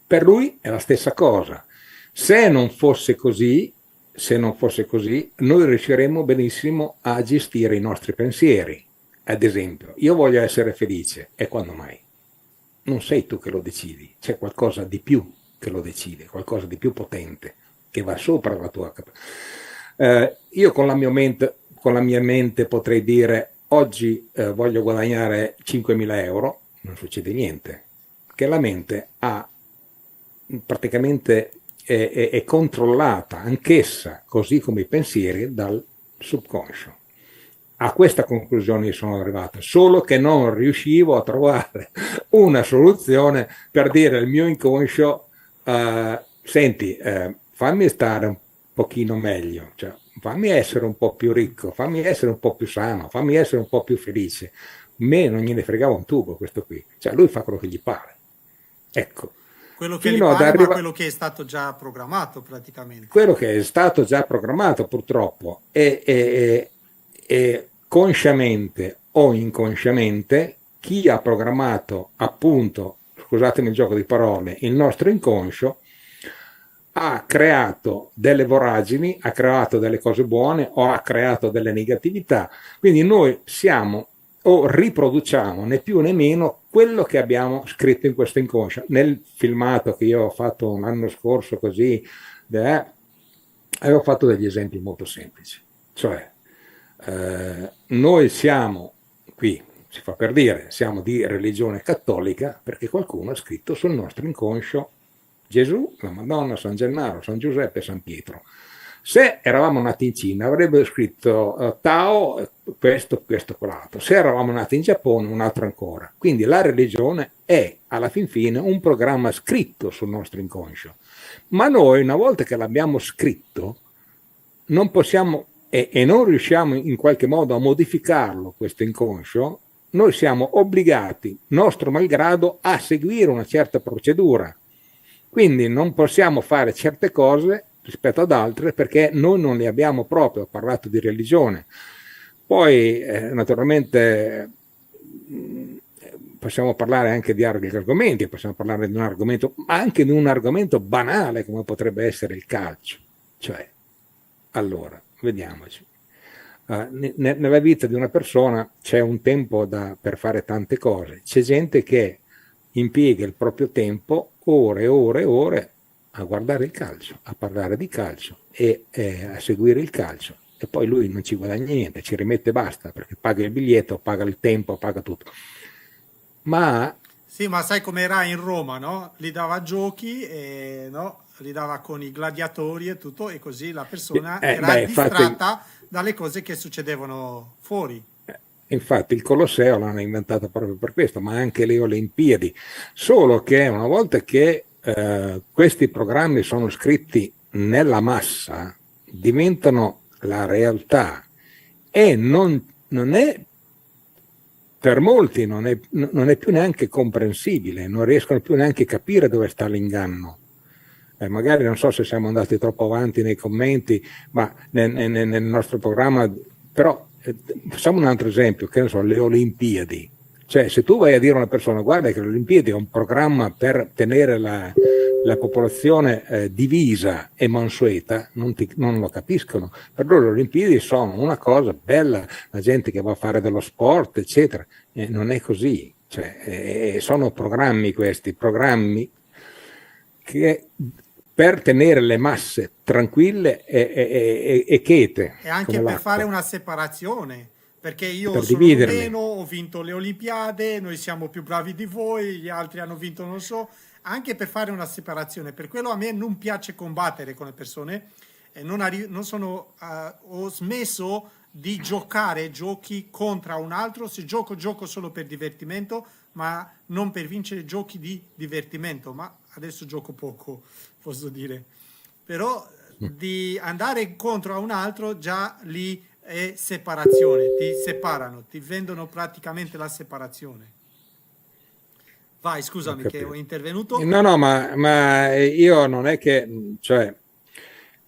Per lui è la stessa cosa. Se non fosse così, noi riusciremmo benissimo a gestire i nostri pensieri. Ad esempio, io voglio essere felice, e quando mai? Non sei tu che lo decidi, c'è qualcosa di più che lo decide, qualcosa di più potente, che va sopra la tua capacità. Io con la mia mente potrei dire oggi voglio guadagnare 5.000 euro, non succede niente, perché la mente ha praticamente è controllata anch'essa, così come i pensieri, dal subconscio. A questa conclusione sono arrivato, solo che non riuscivo a trovare una soluzione per dire al mio inconscio, senti, fammi stare un pochino meglio, cioè, fammi essere un po' più ricco, fammi essere un po' più sano, fammi essere un po' più felice. Me non gliene fregava un tubo questo qui, cioè lui fa quello che gli pare. Ecco, Quello che gli fino ad pare, ma arrivare quello che è stato già programmato praticamente. quello che è stato già programmato purtroppo e consciamente o inconsciamente chi ha programmato appunto, scusatemi il gioco di parole, il nostro inconscio ha creato delle voragini, ha creato delle cose buone o ha creato delle negatività. Quindi noi siamo o riproduciamo né più né meno quello che abbiamo scritto in questo inconscio. Nel filmato che io ho fatto l'anno scorso così, avevo fatto degli esempi molto semplici. Cioè, noi siamo qui, si fa per dire, siamo di religione cattolica perché qualcuno ha scritto sul nostro inconscio Gesù, la Madonna, San Gennaro, San Giuseppe e San Pietro. Se eravamo nati in Cina avrebbe scritto Tao, questo, quell'altro. Se eravamo nati in Giappone, un altro ancora. Quindi la religione è alla fin fine un programma scritto sul nostro inconscio. Ma noi, una volta che l'abbiamo scritto, non possiamo e non riusciamo in qualche modo a modificarlo, questo inconscio, noi siamo obbligati, nostro malgrado, a seguire una certa procedura. Quindi non possiamo fare certe cose rispetto ad altre perché noi non le abbiamo proprio. Ho parlato di religione. Poi naturalmente possiamo parlare anche di altri argomenti, possiamo parlare di un argomento, ma anche di un argomento banale come potrebbe essere il calcio. Cioè, allora, vediamoci. Nella vita di una persona c'è un tempo per fare tante cose. C'è gente che impiega il proprio tempo ore e ore e ore a guardare il calcio, a parlare di calcio e a seguire il calcio. E poi lui non ci guadagna niente, ci rimette basta perché paga il biglietto, paga il tempo, paga tutto. Ma Sì, ma sai com'era in Roma, no? Li dava giochi, e, no? Li dava con i gladiatori e tutto, e così la persona era infatti, distratta dalle cose che succedevano fuori. infatti il Colosseo l'hanno inventato proprio per questo, ma anche le Olimpiadi. Solo che una volta che questi programmi sono scritti nella massa, diventano la realtà e non è per molti non è più neanche comprensibile, non riescono più neanche a capire dove sta l'inganno. Magari non so se siamo andati troppo avanti nei commenti, ma nel nostro programma, però facciamo un altro esempio, che ne so, le Olimpiadi. Cioè, se tu vai a dire a una persona, guarda che le Olimpiadi è un programma per tenere la popolazione divisa e mansueta, non lo capiscono. Per loro le Olimpiadi sono una bella, la gente che va a fare dello sport, eccetera. Non è così. Cioè, sono programmi questi, programmi che per tenere le masse tranquille e chete, E anche come per fare l'acqua, una separazione, perché io per sono dividerli. rumeno, ho vinto le Olimpiadi, noi siamo più bravi di voi, gli altri hanno vinto non so, anche per fare una separazione. Per quello a me non piace combattere con le persone, e non sono, ho smesso di giocare giochi contro un altro. Se gioco, gioco solo per divertimento, ma non per vincere giochi di divertimento. Ma adesso gioco poco, posso dire. Però di andare contro a un altro, già lì è separazione, ti separano, ti vendono praticamente la separazione. Vai, Ho scusami che ho capito. intervenuto. No, no, ma io non è che, cioè,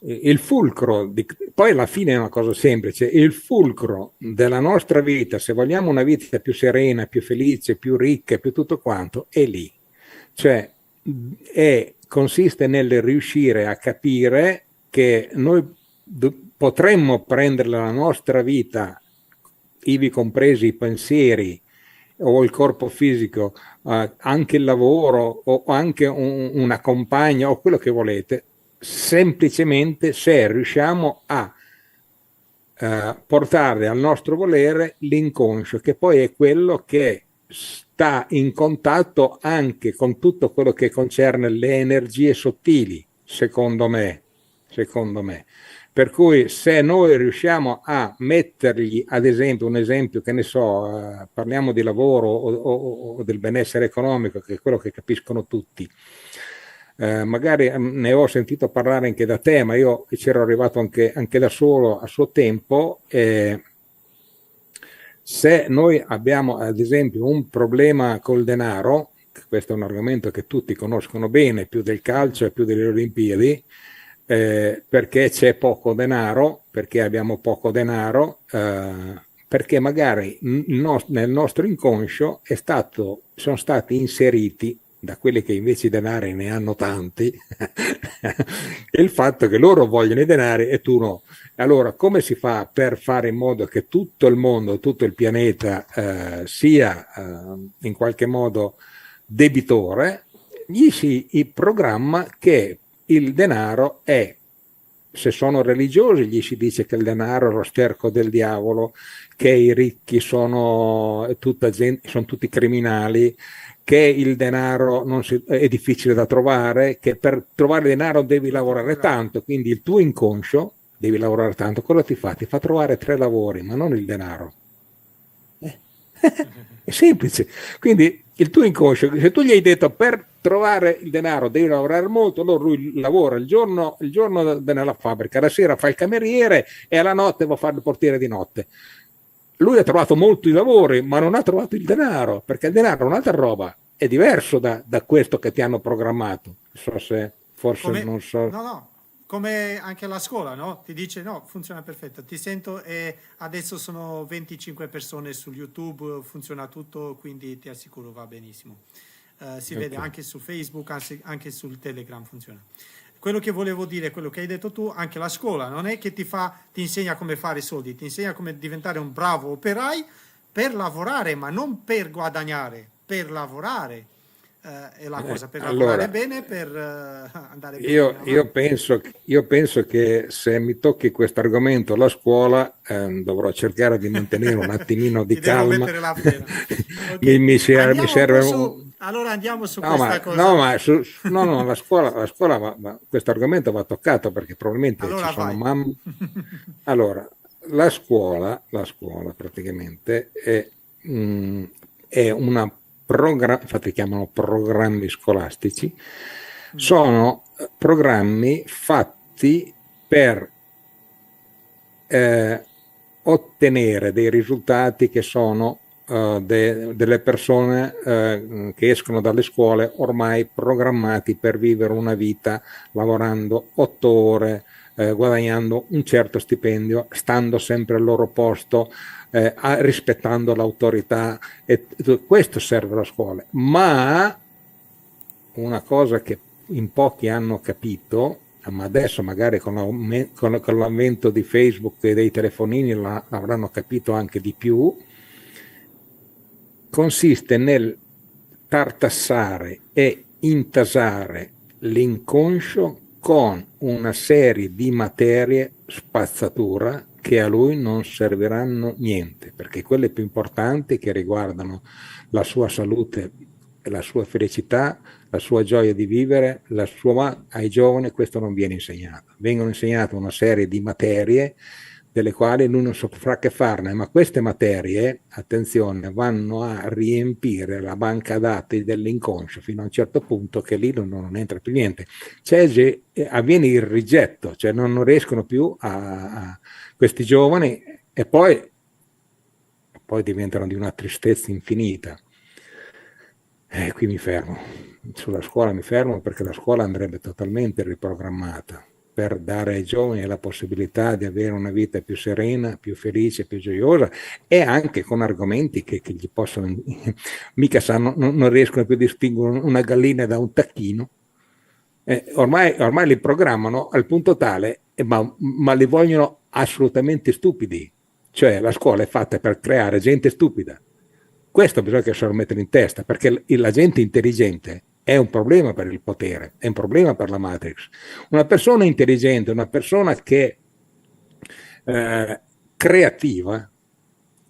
il fulcro, poi alla fine è una cosa semplice, il fulcro della nostra vita, se vogliamo una vita più serena, più felice, più ricca, più tutto quanto, è lì. Cioè, consiste nel riuscire a capire che noi potremmo prendere la nostra vita, ivi compresi i pensieri o il corpo fisico, anche il lavoro o anche una compagna o quello che volete, semplicemente se riusciamo a portare al nostro volere l'inconscio, che poi è quello che sta in contatto anche con tutto quello che concerne le energie sottili, secondo me. Per cui se noi riusciamo a mettergli, ad esempio, un esempio che ne so, parliamo di lavoro o del benessere economico, che è quello che capiscono tutti. Magari ne ho sentito parlare anche da te, ma io c'ero arrivato anche da solo a suo tempo. Se noi abbiamo ad esempio un problema col denaro, questo è un argomento che tutti conoscono bene, più del calcio e più delle Olimpiadi, perché c'è poco denaro, perché abbiamo poco denaro, perché magari nel nostro inconscio sono stati inseriti da quelli che invece i denari ne hanno tanti il fatto che loro vogliono i denari e tu no. Allora, come si fa per fare in modo che tutto il mondo, tutto il pianeta sia in qualche modo debitore? Gli si programma che il denaro è, se sono religiosi, gli si dice che il denaro è lo sterco del diavolo, che i ricchi sono tutti criminali, che il denaro è difficile da trovare, che per trovare denaro devi lavorare tanto, quindi il tuo inconscio devi lavorare tanto. Cosa ti fa? Ti fa trovare 3 lavori, ma non il denaro. È semplice. Quindi il tuo inconscio, se tu gli hai detto per trovare il denaro devi lavorare molto, allora lui lavora il giorno nella fabbrica, la sera fa il cameriere e alla notte va a fare il portiere di notte. Lui ha trovato molti lavori, ma non ha trovato il denaro, perché il denaro è un'altra roba, è diverso da questo che ti hanno programmato. Non so se forse non so. No, come anche la scuola, no? Ti dice no, funziona perfetto, ti sento e adesso sono 25 persone su YouTube, funziona tutto, quindi ti assicuro va benissimo. Si vede anche su Facebook, anche sul Telegram funziona. Quello che volevo dire, quello che hai detto tu, anche la scuola non è che ti insegna come fare soldi, ti insegna come diventare un bravo operaio per lavorare, ma non per guadagnare, per lavorare. È la cosa, per lavorare bene, per andare bene. Io penso che se mi tocchi questo argomento alla scuola dovrò cercare di mantenere un attimino di calma. Okay. mi serve allora andiamo su questa cosa. No, la scuola questo argomento va toccato perché probabilmente allora ci sono vai. mamme. Allora, la scuola praticamente è una infatti chiamano programmi scolastici, sono programmi fatti per ottenere dei risultati che sono delle persone che escono dalle scuole ormai programmati per vivere una vita lavorando 8 ore, guadagnando un certo stipendio, stando sempre al loro posto, rispettando l'autorità, e questo serve alla scuola. Ma una cosa che in pochi hanno capito, ma adesso magari con l'avvento di Facebook e dei telefonini l'avranno capito anche di più, consiste nel tartassare e intasare l'inconscio con una serie di materie spazzatura che a lui non serviranno niente, perché quelle più importanti che riguardano la sua salute, la sua felicità, la sua gioia di vivere, ai giovani questo non viene insegnato. Vengono insegnate una serie di materie delle quali lui non saprà che farne, ma queste materie, attenzione, vanno a riempire la banca dati dell'inconscio fino a un certo punto che lì non entra più niente. Avviene il rigetto, cioè non riescono più a questi giovani e poi diventano di una tristezza infinita. Qui mi fermo. Sulla scuola mi fermo perché la scuola andrebbe totalmente riprogrammata. per dare ai giovani la possibilità di avere una vita più serena, più felice, più gioiosa, e anche con argomenti che gli possono, mica sanno, non riescono più a distinguere una gallina da un tacchino. Ormai li programmano al punto tale, ma li vogliono assolutamente stupidi. Cioè la scuola è fatta per creare gente stupida. Questo bisogna che se lo mettere in testa, perché la gente intelligente è un problema per il potere, è un problema per la Matrix. Una persona intelligente, una persona che creativa,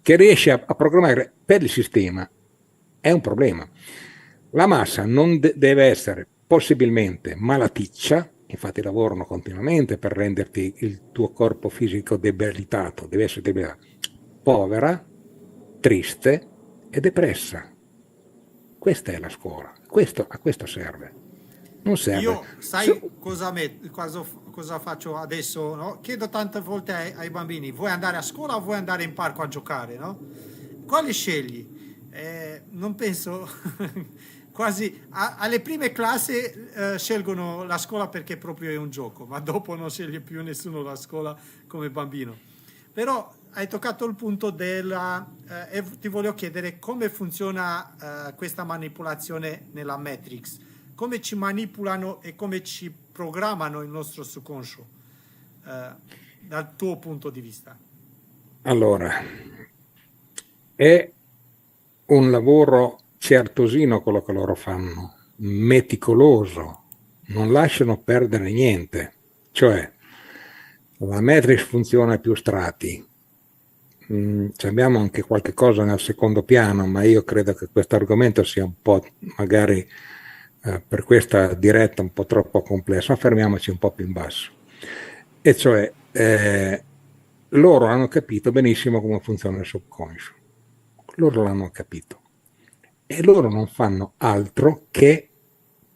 che riesce a programmare per il sistema, è un problema. La massa non deve essere possibilmente malaticcia, infatti lavorano continuamente per renderti il tuo corpo fisico debilitato, deve essere debilitato, povera, triste e depressa. Questa è la scuola, a questo serve. Non serve. Io, sai cosa faccio adesso? No? Chiedo tante volte ai bambini, vuoi andare a scuola o vuoi andare in parco a giocare? No? Quale scegli? Non penso, quasi alle prime classi scelgono la scuola perché proprio è un gioco, ma dopo non sceglie più nessuno la scuola come bambino. Però hai toccato il punto e ti voglio chiedere come funziona questa manipolazione nella Matrix, come ci manipolano e come ci programmano il nostro subconscio, dal tuo punto di vista. Allora, è un lavoro certosino quello che loro fanno, meticoloso, non lasciano perdere niente, cioè la Matrix funziona a più strati. Abbiamo anche qualche cosa nel secondo piano, ma io credo che questo argomento sia un po' magari per questa diretta un po' troppo complesso, ma fermiamoci un po' più in basso. E cioè loro hanno capito benissimo come funziona il subconscio, loro l'hanno capito e loro non fanno altro che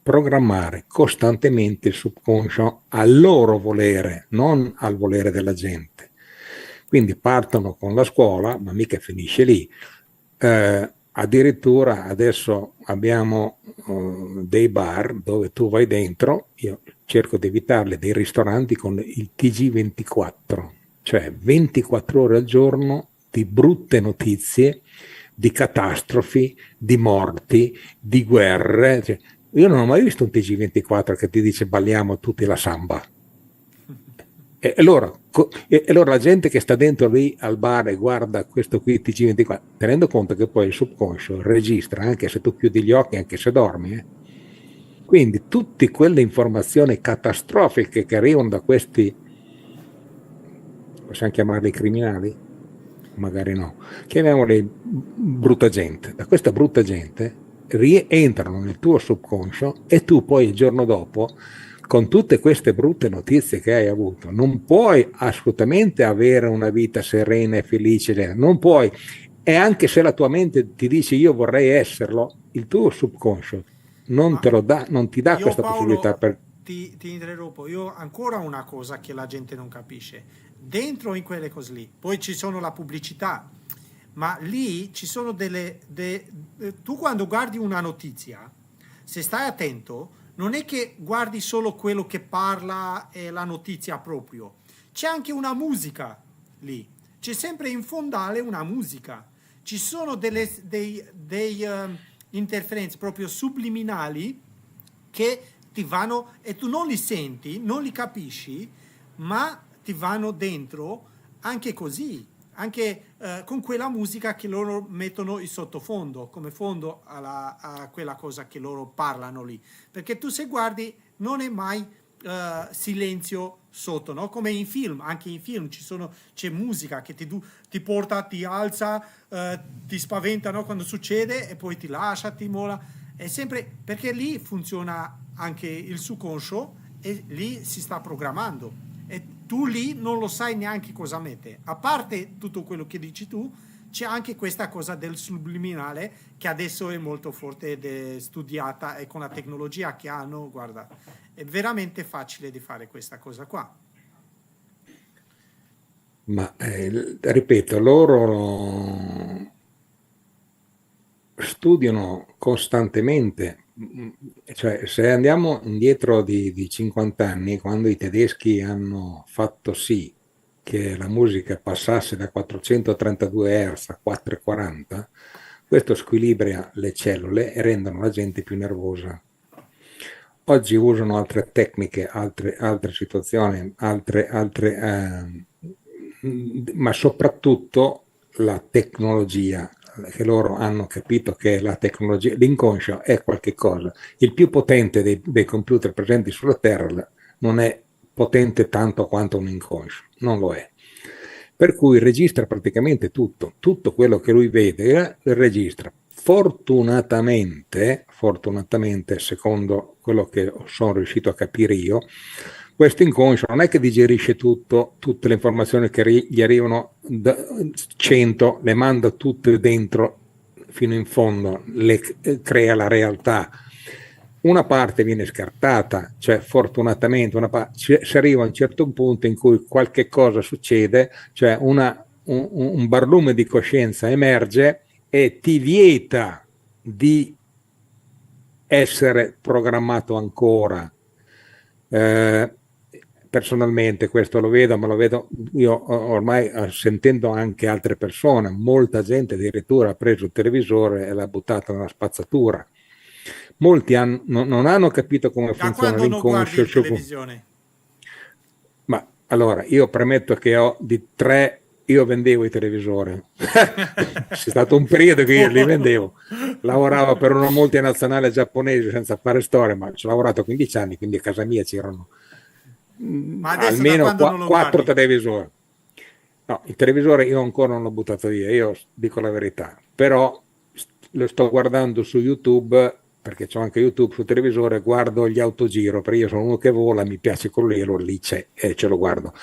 programmare costantemente il subconscio al loro volere, non al volere della gente. Quindi partono con la scuola, ma mica finisce lì. Addirittura adesso abbiamo dei bar dove tu vai dentro, io cerco di evitarli, dei ristoranti con il TG24, cioè 24 ore al giorno di brutte notizie, di catastrofi, di morti, di guerre. Cioè, io non ho mai visto un TG24 che ti dice balliamo tutti la samba. E allora la gente che sta dentro lì al bar e guarda questo qui TG24, tenendo conto che poi il subconscio registra anche se tu chiudi gli occhi, anche se dormi. Quindi tutte quelle informazioni catastrofiche che arrivano da questi, possiamo chiamarli criminali? Magari no, chiamiamoli brutta gente. Da questa brutta gente rientrano nel tuo subconscio e tu poi il giorno dopo, con tutte queste brutte notizie che hai avuto, non puoi assolutamente avere una vita serena e felice, non puoi. E anche se la tua mente ti dice io vorrei esserlo, il tuo subconscio non te lo dà, non ti dà questa possibilità. Ti interrompo, io ancora una cosa che la gente non capisce. Dentro in quelle cose lì, poi ci sono la pubblicità, ma lì ci sono tu quando guardi una notizia, se stai attento, non è che guardi solo quello che parla e la notizia proprio, c'è anche una musica lì, c'è sempre in fondale una musica, ci sono dei interferenze proprio subliminali che ti vanno e tu non li senti, non li capisci, ma ti vanno dentro anche così, anche con quella musica che loro mettono in sottofondo, come fondo a quella cosa che loro parlano lì. Perché tu se guardi non è mai silenzio sotto, no? Come in film, anche in film c'è musica che ti porta, ti alza, ti spaventa, no? Quando succede e poi ti lascia, ti mola. È sempre perché lì funziona anche il subconscio e lì si sta programmando. E tu lì non lo sai neanche cosa mette. A parte tutto quello che dici tu, c'è anche questa cosa del subliminale che adesso è molto forte ed è studiata e con la tecnologia che hanno, guarda, è veramente facile di fare questa cosa qua. Ma ripeto, loro studiano costantemente cioè, se andiamo indietro di 50 anni, quando i tedeschi hanno fatto sì che la musica passasse da 432 Hz a 440, questo squilibria le cellule e rendono la gente più nervosa. Oggi usano altre tecniche, altre situazioni, ma soprattutto la tecnologia, che loro hanno capito che la tecnologia, l'inconscio è qualche cosa. Il più potente dei computer presenti sulla Terra non è potente tanto quanto un inconscio, non lo è. Per cui registra praticamente tutto quello che lui vede, registra. Fortunatamente, secondo quello che sono riuscito a capire io, questo inconscio non è che digerisce tutte le informazioni che gli arrivano da 100, le manda tutte dentro fino in fondo, crea la realtà. Una parte viene scartata, cioè fortunatamente si arriva a un certo punto in cui qualche cosa succede, cioè un barlume di coscienza emerge e ti vieta di essere programmato ancora. Personalmente questo lo vedo, ma lo vedo io ormai sentendo anche altre persone, molta gente addirittura ha preso il televisore e l'ha buttato nella spazzatura. Molti non hanno capito come Da funziona quando non guardi l'inconscio. in televisione? Ma allora, io premetto che io vendevo i televisori. C'è stato un periodo che io li vendevo. Lavoravo per una multinazionale giapponese senza fare storia, ma ci ho lavorato 15 anni, quindi a casa mia c'erano Ma adesso da almeno quando non lo 4 guardi? televisori. No, il televisore io ancora non l'ho buttato via, io dico la verità, però lo sto guardando su YouTube, perché c'ho anche YouTube sul televisore, guardo gli autogiro, perché io sono uno che vola, mi piace quello lì, allora lì c'è e ce lo guardo.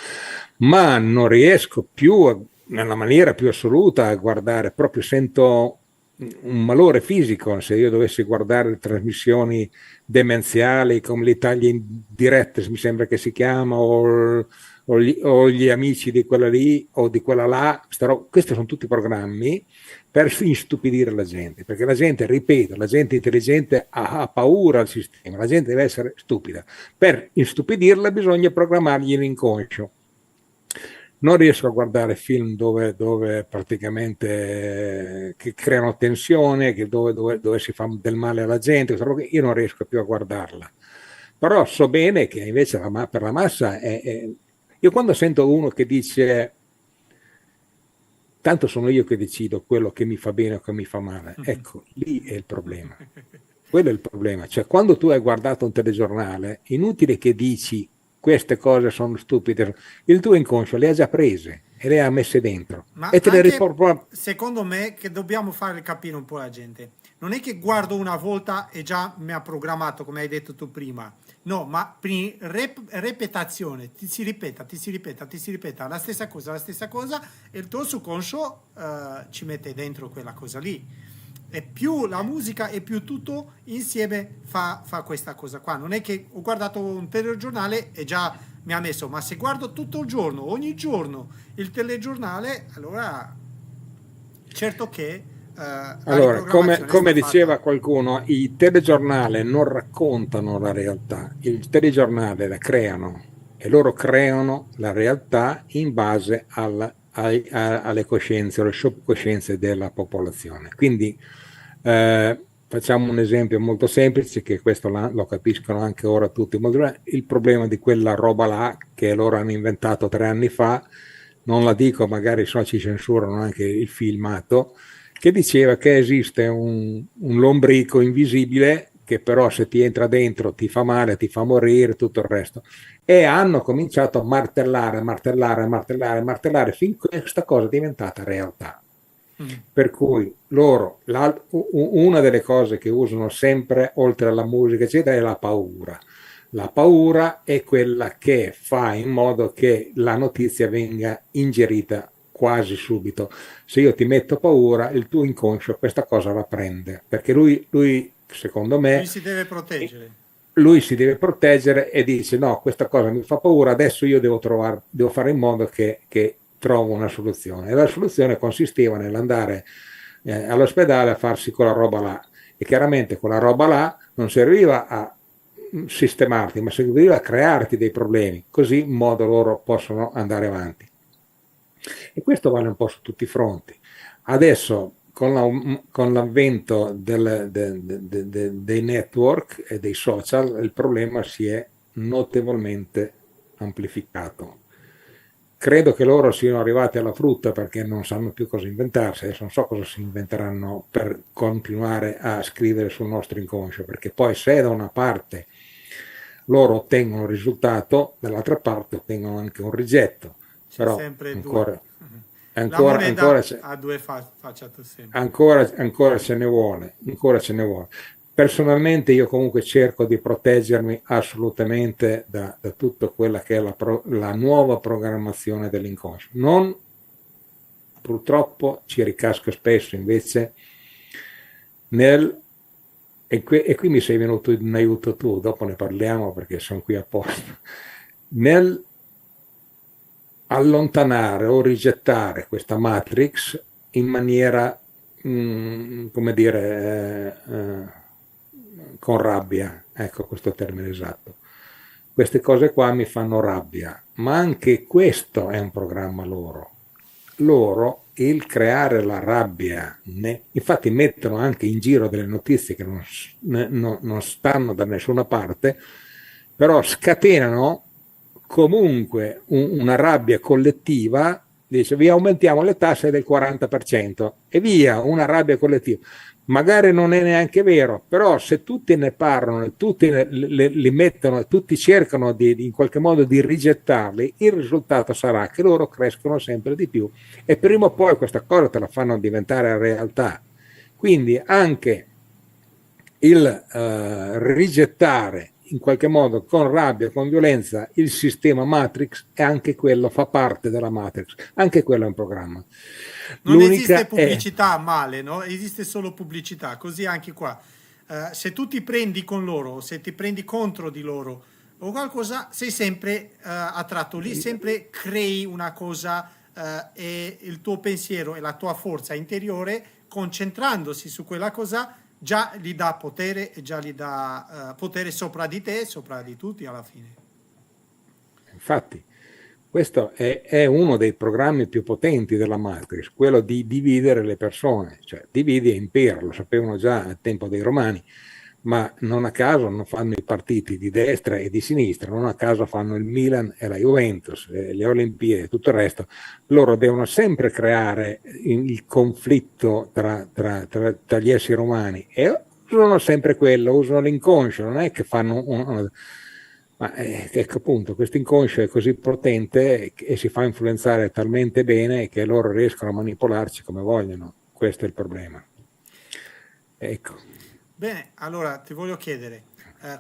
Ma non riesco più, nella maniera più assoluta, a guardare, proprio sento un malore fisico se io dovessi guardare le trasmissioni demenziali come l'Italia in diretta, mi sembra che si chiama, o gli amici di quella lì o di quella là. Questi sono tutti programmi per istupidire la gente, perché la gente, ripeto, la gente intelligente ha paura al sistema, la gente deve essere stupida. Per istupidirla bisogna programmargli l'inconscio. Non riesco a guardare film dove praticamente che creano tensione, dove si fa del male alla gente, io non riesco più a guardarla. Però so bene che invece per la massa io quando sento uno che dice tanto sono io che decido quello che mi fa bene o che mi fa male, ecco, lì è il problema. Quello è il problema. Cioè, quando tu hai guardato un telegiornale, inutile che dici queste cose sono stupide, il tuo inconscio le ha già prese e le ha messe dentro Ma e te le anche riporta. secondo me che dobbiamo fare capire un po' la gente. Non è che guardo una volta e già mi ha programmato, come hai detto tu prima. No, ma repetazione, ti si ripeta, ti si ripeta, ti si ripeta la stessa cosa, e il tuo subconscio ci mette dentro quella cosa lì. E più la musica e più tutto insieme fa questa cosa qua. Non è che ho guardato un telegiornale e già mi ha messo, ma se guardo tutto il giorno, ogni giorno, il telegiornale, allora certo che la Allora, riprogrammazione come sta diceva fatta. qualcuno, i telegiornali non raccontano la realtà, il telegiornale la creano e loro creano la realtà in base alle coscienze, alle subcoscienze della popolazione. Quindi facciamo un esempio molto semplice, che questo lo capiscono anche ora tutti. Il problema di quella roba là che loro hanno inventato 3 anni fa, non la dico, magari ci censurano anche il filmato, che diceva che esiste un lombrico invisibile che però se ti entra dentro ti fa male, ti fa morire, tutto il resto. E hanno cominciato a martellare finché questa cosa è diventata realtà. Mm. Per cui loro, una delle cose che usano sempre, oltre alla musica, eccetera, è la paura. La paura è quella che fa in modo che la notizia venga ingerita quasi subito. Se io ti metto paura, il tuo inconscio questa cosa la prende, perché lui secondo Lui me, si deve proteggere. lui si deve proteggere e dice no, questa cosa mi fa paura, adesso io devo fare in modo che trovo una soluzione. E la soluzione consisteva nell'andare all'ospedale a farsi quella roba là. E chiaramente quella roba là non serviva a sistemarti, ma serviva a crearti dei problemi, così in modo loro possono andare avanti. E questo vale un po' su tutti i fronti. Adesso con l'avvento dei network e dei social il problema si è notevolmente amplificato. Credo che loro siano arrivati alla frutta perché non sanno più cosa inventarsi, adesso non so cosa si inventeranno per continuare a scrivere sul nostro inconscio, perché poi se da una parte loro ottengono un risultato, dall'altra parte ottengono anche un rigetto. C'è Però sempre ancora, due. La ancora, moneta ha due facce sempre. ancora ce ne vuole, ancora ce ne vuole. Personalmente io comunque cerco di proteggermi assolutamente da tutta quella che è la nuova programmazione dell'inconscio. Non, purtroppo ci ricasco spesso invece e qui mi sei venuto in aiuto tu, dopo ne parliamo perché sono qui apposta, nel allontanare o rigettare questa matrix in maniera, come dire, con rabbia, ecco questo termine esatto. Queste cose qua mi fanno rabbia, ma anche questo è un programma loro. Loro, il creare la rabbia, infatti mettono anche in giro delle notizie che non stanno da nessuna parte, però scatenano comunque una rabbia collettiva, dice vi aumentiamo le tasse del 40% e via, una rabbia collettiva. Magari non è neanche vero, però se tutti ne parlano, tutti li mettono, tutti cercano in qualche modo di rigettarli, il risultato sarà che loro crescono sempre di più e prima o poi questa cosa te la fanno diventare realtà. Quindi anche il rigettare in qualche modo con rabbia, con violenza il sistema Matrix, e anche quello fa parte della Matrix, anche quello è un programma. Non esiste pubblicità male, no? Esiste solo pubblicità, così anche qua. Se tu ti prendi con loro, se ti prendi contro di loro o qualcosa, sei sempre attratto lì, sempre crei una cosa e il tuo pensiero e la tua forza interiore, concentrandosi su quella cosa, già gli dà potere e già gli dà potere sopra di te, sopra di tutti alla fine. Infatti, questo è uno dei programmi più potenti della Matrix, quello di dividere le persone, cioè dividi e impera, lo sapevano già al tempo dei Romani, ma non a caso non fanno i partiti di destra e di sinistra, non a caso fanno il Milan e la Juventus, le Olimpiadi e tutto il resto. Loro devono sempre creare il conflitto tra gli esseri umani e usano sempre quello, usano l'inconscio, non è che fanno ma ecco appunto, questo inconscio è così potente e si fa influenzare talmente bene che loro riescono a manipolarci come vogliono. Questo è il problema. Ecco. Bene, allora ti voglio chiedere,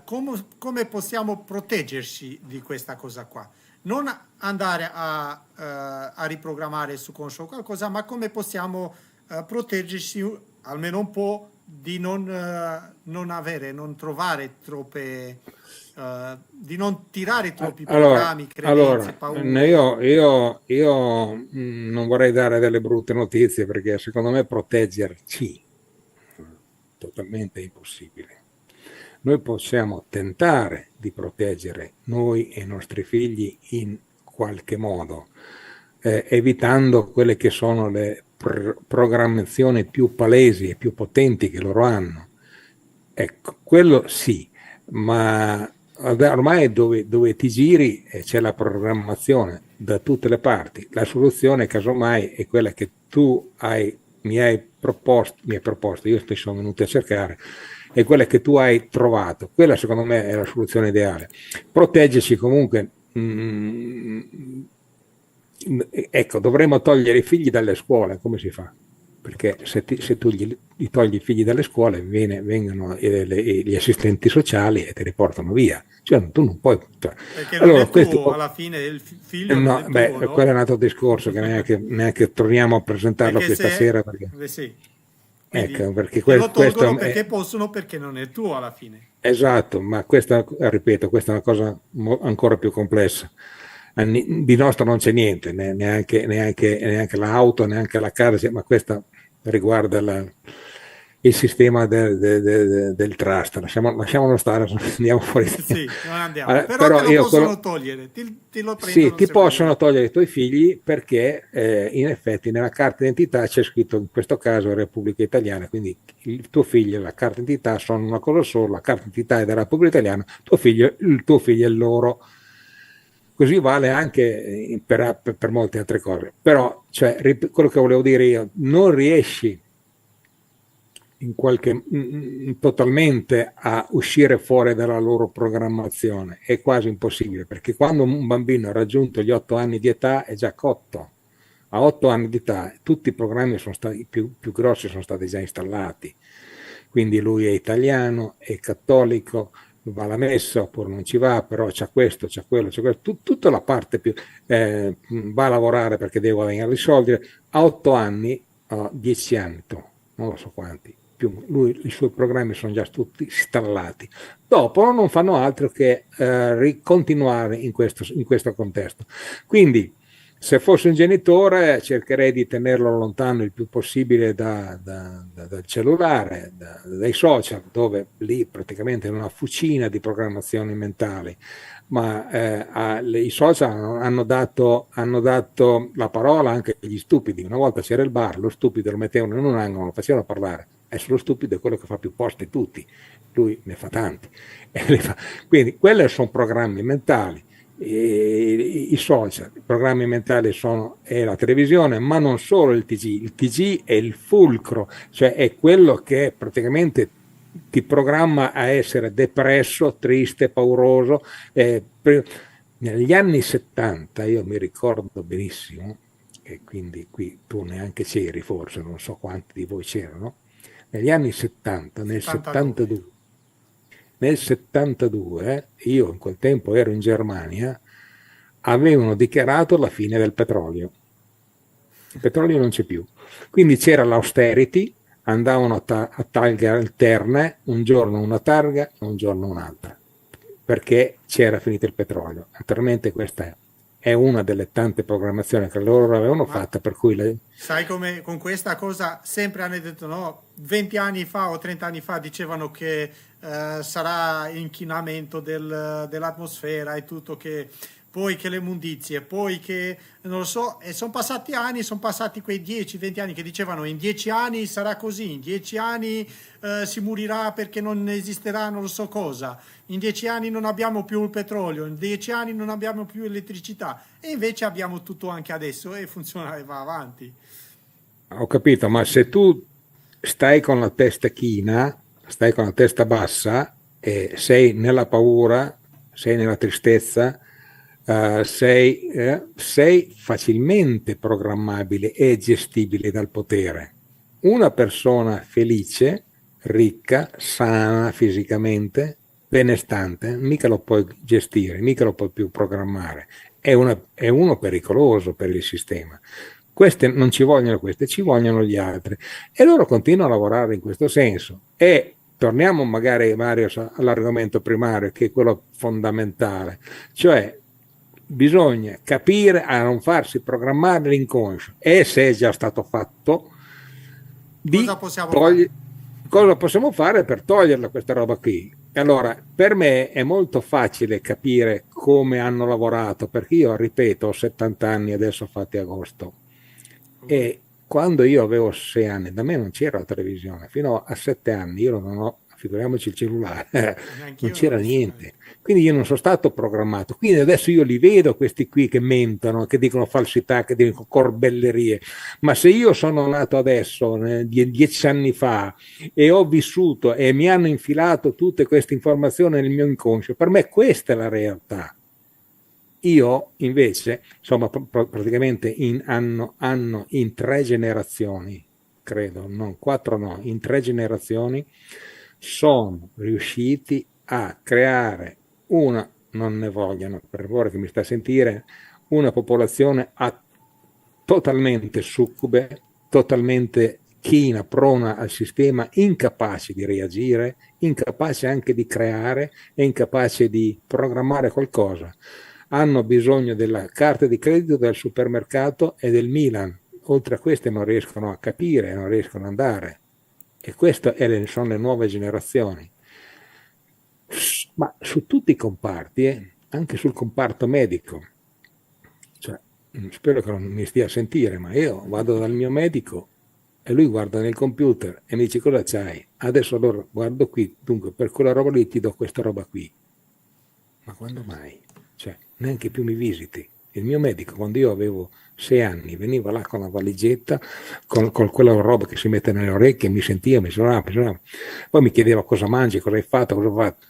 come possiamo proteggerci di questa cosa qua? Non andare a riprogrammare su conscio qualcosa, ma come possiamo proteggerci almeno un po' di non trovare troppe, di non tirare troppi programmi, credenze, paure. Io non vorrei dare delle brutte notizie perché secondo me proteggerci è totalmente impossibile. Noi possiamo tentare di proteggere noi e i nostri figli in qualche modo, evitando quelle che sono le programmazioni più palesi e più potenti che loro hanno. Ecco, quello sì, ma ormai dove ti giri c'è la programmazione da tutte le parti. La soluzione casomai è quella che tu mi hai proposto, io ti sono venuto a cercare, è quella che tu hai trovato. Quella secondo me è la soluzione ideale. Proteggerci comunque, ecco, dovremmo togliere i figli dalle scuole, come si fa? Perché se tu gli togli i figli dalle scuole vengono gli assistenti sociali e ti riportano via, cioè tu non puoi, perché allora, non è tuo, alla fine il figlio no, non è beh, tuo, no? quello è un altro discorso che neanche torniamo a presentarlo perché questa sera perché, sì. Quindi, ecco, perché lo tolgono perché possono, perché non è tuo alla fine. Esatto, ma questa, ripeto, questa è una cosa ancora più complessa. Di nostro non c'è niente, neanche l'auto, neanche la casa, ma questa riguarda il sistema del trust. Lasciamolo stare, andiamo fuori. Sì, non andiamo. Però te Però lo io possono togliere, ti lo sì, prendono ti se vogliono. possono togliere i tuoi figli perché in effetti nella carta d'identità c'è scritto in questo caso Repubblica Italiana, quindi il tuo figlio e la carta d'identità sono una cosa sola, la carta d'identità è della Repubblica Italiana, il tuo figlio è loro. Così vale anche per molte altre cose. Però, cioè, quello che volevo dire io, non riesci totalmente a uscire fuori dalla loro programmazione, è quasi impossibile, perché quando un bambino ha raggiunto gli 8 anni di età è già cotto. A 8 anni di età tutti i programmi sono stati più grossi sono stati già installati, quindi lui è italiano, è cattolico, va alla messa oppure non ci va, però c'ha questo, c'ha quello, c'ha questo, tutta la parte più va a lavorare perché deve guadagnare i soldi. A 8 anni, a 10 anni, non lo so quanti, i suoi programmi sono già tutti installati. Dopo non fanno altro che continuare in questo contesto. Quindi, se fossi un genitore, cercherei di tenerlo lontano il più possibile dal cellulare, dai social, dove lì praticamente è una fucina di programmazioni mentali. Ma i social hanno dato la parola anche agli stupidi. Una volta c'era il bar, lo stupido lo mettevano in un angolo, lo facevano parlare. Adesso lo stupido è quello che fa più post di tutti, lui ne fa tanti. Quindi quelli sono programmi mentali. I social, i programmi mentali è la televisione, ma non solo il TG è il fulcro, cioè è quello che praticamente ti programma a essere depresso, triste, pauroso. Negli anni 70 io mi ricordo benissimo, e quindi qui tu neanche c'eri forse, non so quanti di voi c'erano, negli anni 70, 72. nel 72, io in quel tempo ero in Germania, avevano dichiarato la fine del petrolio. Il petrolio non c'è più. Quindi c'era l'austerity, andavano a targhe alterne, un giorno una targa, un giorno un'altra, perché c'era finito il petrolio. Naturalmente questa è una delle tante programmazioni che loro avevano Ma fatta, per cui sai come con questa cosa sempre hanno detto no, 20 anni fa o 30 anni fa dicevano che sarà inchinamento dell'atmosfera e tutto che poi che le immondizie, poi che non lo so, e sono passati anni, sono passati quei 10-20 anni che dicevano in 10 anni sarà così, in 10 anni si morirà perché non esisterà non lo so cosa, in 10 anni non abbiamo più il petrolio, in 10 anni non abbiamo più elettricità e invece abbiamo tutto anche adesso e funziona e va avanti. ho capito, ma se tu stai con la testa china, stai con la testa bassa e sei nella paura, sei nella tristezza, sei facilmente programmabile e gestibile dal potere. Una persona felice, ricca, sana fisicamente, benestante, mica lo puoi gestire, mica lo puoi più programmare. È uno pericoloso per il sistema. Queste non ci vogliono queste, ci vogliono gli altri. E loro continuano a lavorare in questo senso. E torniamo magari, Mario, all'argomento primario, che è quello fondamentale. Cioè, bisogna capire a non farsi programmare l'inconscio. E se è già stato fatto, Cosa di possiamo fare? togliere cosa possiamo fare per toglierla questa roba qui. Allora, per me è molto facile capire come hanno lavorato, perché io, ripeto, ho 70 anni adesso fatti agosto, e quando io avevo 6 anni, da me non c'era la televisione, fino a 7 anni io non ho, figuriamoci il cellulare, non Neanch'io non ho c'era visto. niente. Quindi io non sono stato programmato. Quindi adesso io li vedo questi qui che mentono, che dicono falsità, che dicono corbellerie. Ma se io sono nato adesso, 10 anni fa, e ho vissuto e mi hanno infilato tutte queste informazioni nel mio inconscio, per me questa è la realtà. Io invece, insomma, praticamente hanno in 3 generazioni, credo, non 4 no, in 3 generazioni sono riusciti a creare non ne vogliono, per favore che mi sta a sentire, una popolazione totalmente succube, totalmente china, prona al sistema, incapace di reagire, incapace anche di creare e incapace di programmare qualcosa. Hanno bisogno della carta di credito del supermercato e del Milan. Oltre a queste non riescono a capire, non riescono ad andare. E queste sono le nuove generazioni. Ma su tutti i comparti, anche sul comparto medico. Cioè, spero che non mi stia a sentire, ma io vado dal mio medico e lui guarda nel computer e mi dice cosa c'hai? Adesso allora guardo qui, dunque per quella roba lì ti do questa roba qui. Ma quando Certo. mai? Cioè, neanche più mi visiti. Il mio medico, quando io avevo 6 anni, veniva là con la valigetta, con quella roba che si mette nelle orecchie, mi sentiva, mi suonava, poi mi chiedeva cosa mangi, cosa hai fatto, cosa ho fatto.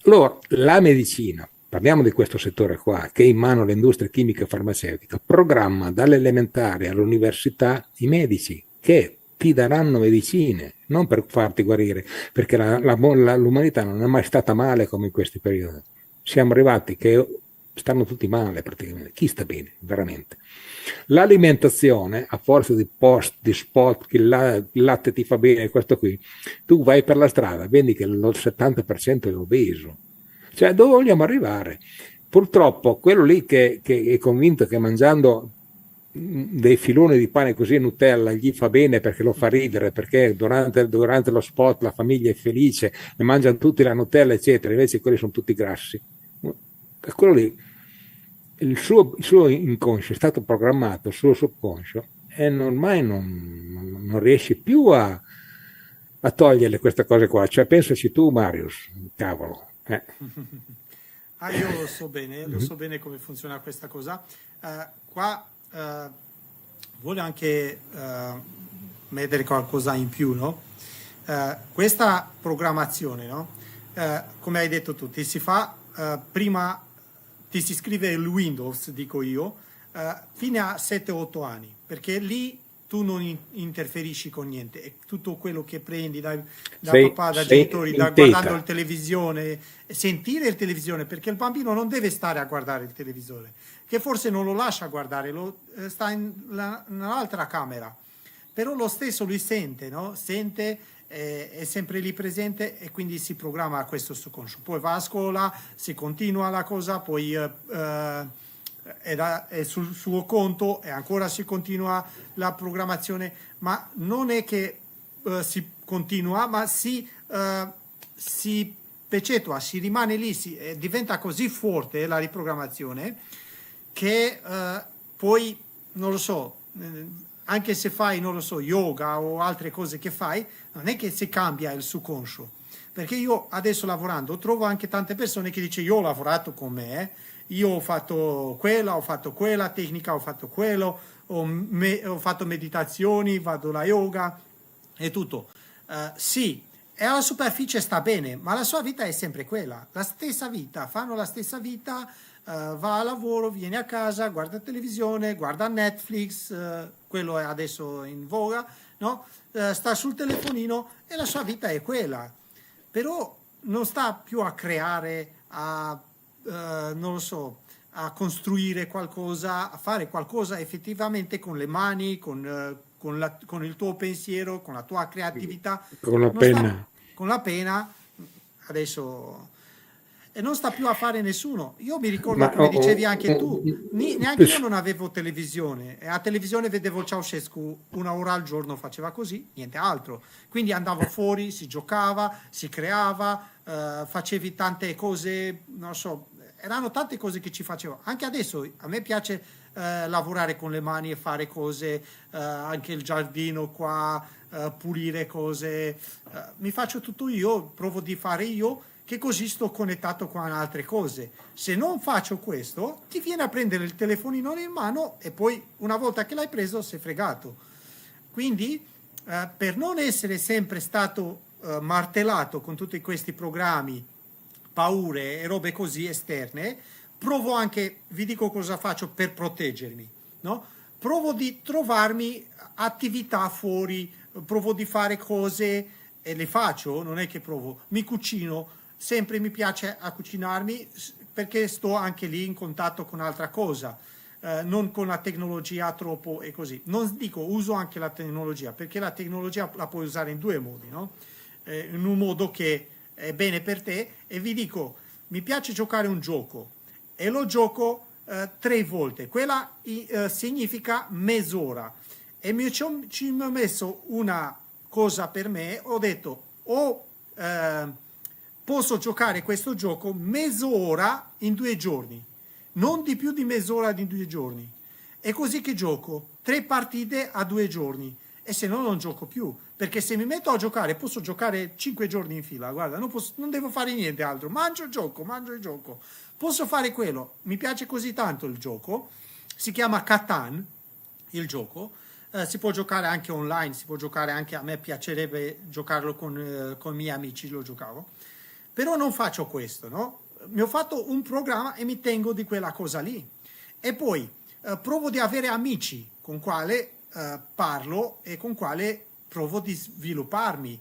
Allora, la medicina, parliamo di questo settore qua, che è in mano all'industria chimica e farmaceutica, programma dall'elementare all'università i medici che ti daranno medicine, non per farti guarire, perché l'umanità non è mai stata male come in questi periodi. Siamo arrivati che stanno tutti male praticamente. Chi sta bene, veramente? L'alimentazione, a forza di post, di spot, che il latte ti fa bene, questo qui, tu vai per la strada, vedi che il 70% è obeso. Cioè, dove vogliamo arrivare? Purtroppo, quello lì che è convinto che mangiando dei filoni di pane così Nutella gli fa bene perché lo fa ridere, perché durante lo spot la famiglia è felice e mangiano tutti la Nutella, eccetera, invece quelli sono tutti grassi. Quello lì, il suo inconscio è stato programmato, il suo subconscio, e ormai non riesci più a toglierle queste cose qua. Cioè, pensaci tu, Marius, cavolo. Ah, io lo so bene come funziona questa cosa. Qua voglio anche mettere qualcosa in più, no? Questa programmazione, no? Come hai detto tu, ti si fa prima, ti si scrive il Windows, dico io, fino a 7-8 anni, perché lì tu non interferisci con niente, è tutto quello che prendi da papà, da genitori, da guardando il televisione, sentire il televisione, perché il bambino non deve stare a guardare il televisore, che forse non lo lascia guardare, sta in un'altra camera, però lo stesso lui sente, no? Sente, è sempre lì presente e quindi si programma a questo subconscio. Poi va a scuola, si continua la cosa, poi è sul suo conto e ancora si continua la programmazione, ma non è che si continua, ma si percetua, si rimane lì, diventa così forte la riprogrammazione che poi, non lo so, anche se fai, non lo so, yoga o altre cose che fai, non è che si cambia il subconscio. Perché io adesso lavorando trovo anche tante persone che dicono io ho lavorato con me, io ho fatto quella tecnica, ho fatto quello, ho fatto meditazioni, vado alla yoga e tutto. Sì, e alla superficie sta bene, ma la sua vita è sempre quella, la stessa vita, fanno la stessa vita, va a lavoro, viene a casa, guarda televisione, guarda Netflix, quello è adesso in voga, no? Sta sul telefonino e la sua vita è quella, però non sta più a creare, non lo so, a costruire qualcosa, a fare qualcosa effettivamente con le mani, con il tuo pensiero, con la tua creatività, Con la non sta penna. con la pena adesso e non sta più a fare nessuno. Io mi ricordo, Ma come dicevi anche tu, neanche io non avevo televisione e a televisione vedevo Ceausescu 1 ora al giorno, faceva così, niente altro. Quindi andavo fuori, si giocava, si creava, facevi tante cose, non so, erano tante cose che ci facevo. Anche adesso a me piace lavorare con le mani e fare cose, anche il giardino qua, pulire cose, mi faccio tutto io, provo di fare io, che così sto connettato con altre cose. Se non faccio questo, ti viene a prendere il telefonino in mano e poi una volta che l'hai preso sei fregato. Quindi per non essere sempre stato martellato con tutti questi programmi, paure e robe così esterne, provo anche, vi dico cosa faccio per proteggermi, no? Provo di trovarmi attività fuori, provo di fare cose e le faccio, non è che provo, mi cucino, sempre mi piace a cucinarmi perché sto anche lì in contatto con altra cosa, non con la tecnologia troppo e così. Non dico uso anche la tecnologia perché la tecnologia la puoi usare in due modi, no? In un modo che è bene per te e vi dico, mi piace giocare un gioco e lo gioco 3 volte, quella significa mezz'ora e ci ho messo cosa per me, ho detto o posso giocare questo gioco mezz'ora in 2 giorni, non di più di mezz'ora in 2 giorni. È così che gioco 3 partite a 2 giorni, e se no non gioco più, perché se mi metto a giocare posso giocare 5 giorni in fila, guarda, non devo fare niente altro, mangio e gioco, posso fare quello, mi piace così tanto il gioco, si chiama Catan, il gioco. Si può giocare anche online, si può giocare anche, a me piacerebbe giocarlo con i miei amici, lo giocavo, però non faccio questo, no? Mi ho fatto un programma e mi tengo di quella cosa lì, e poi provo di avere amici con quale parlo e con quale provo di svilupparmi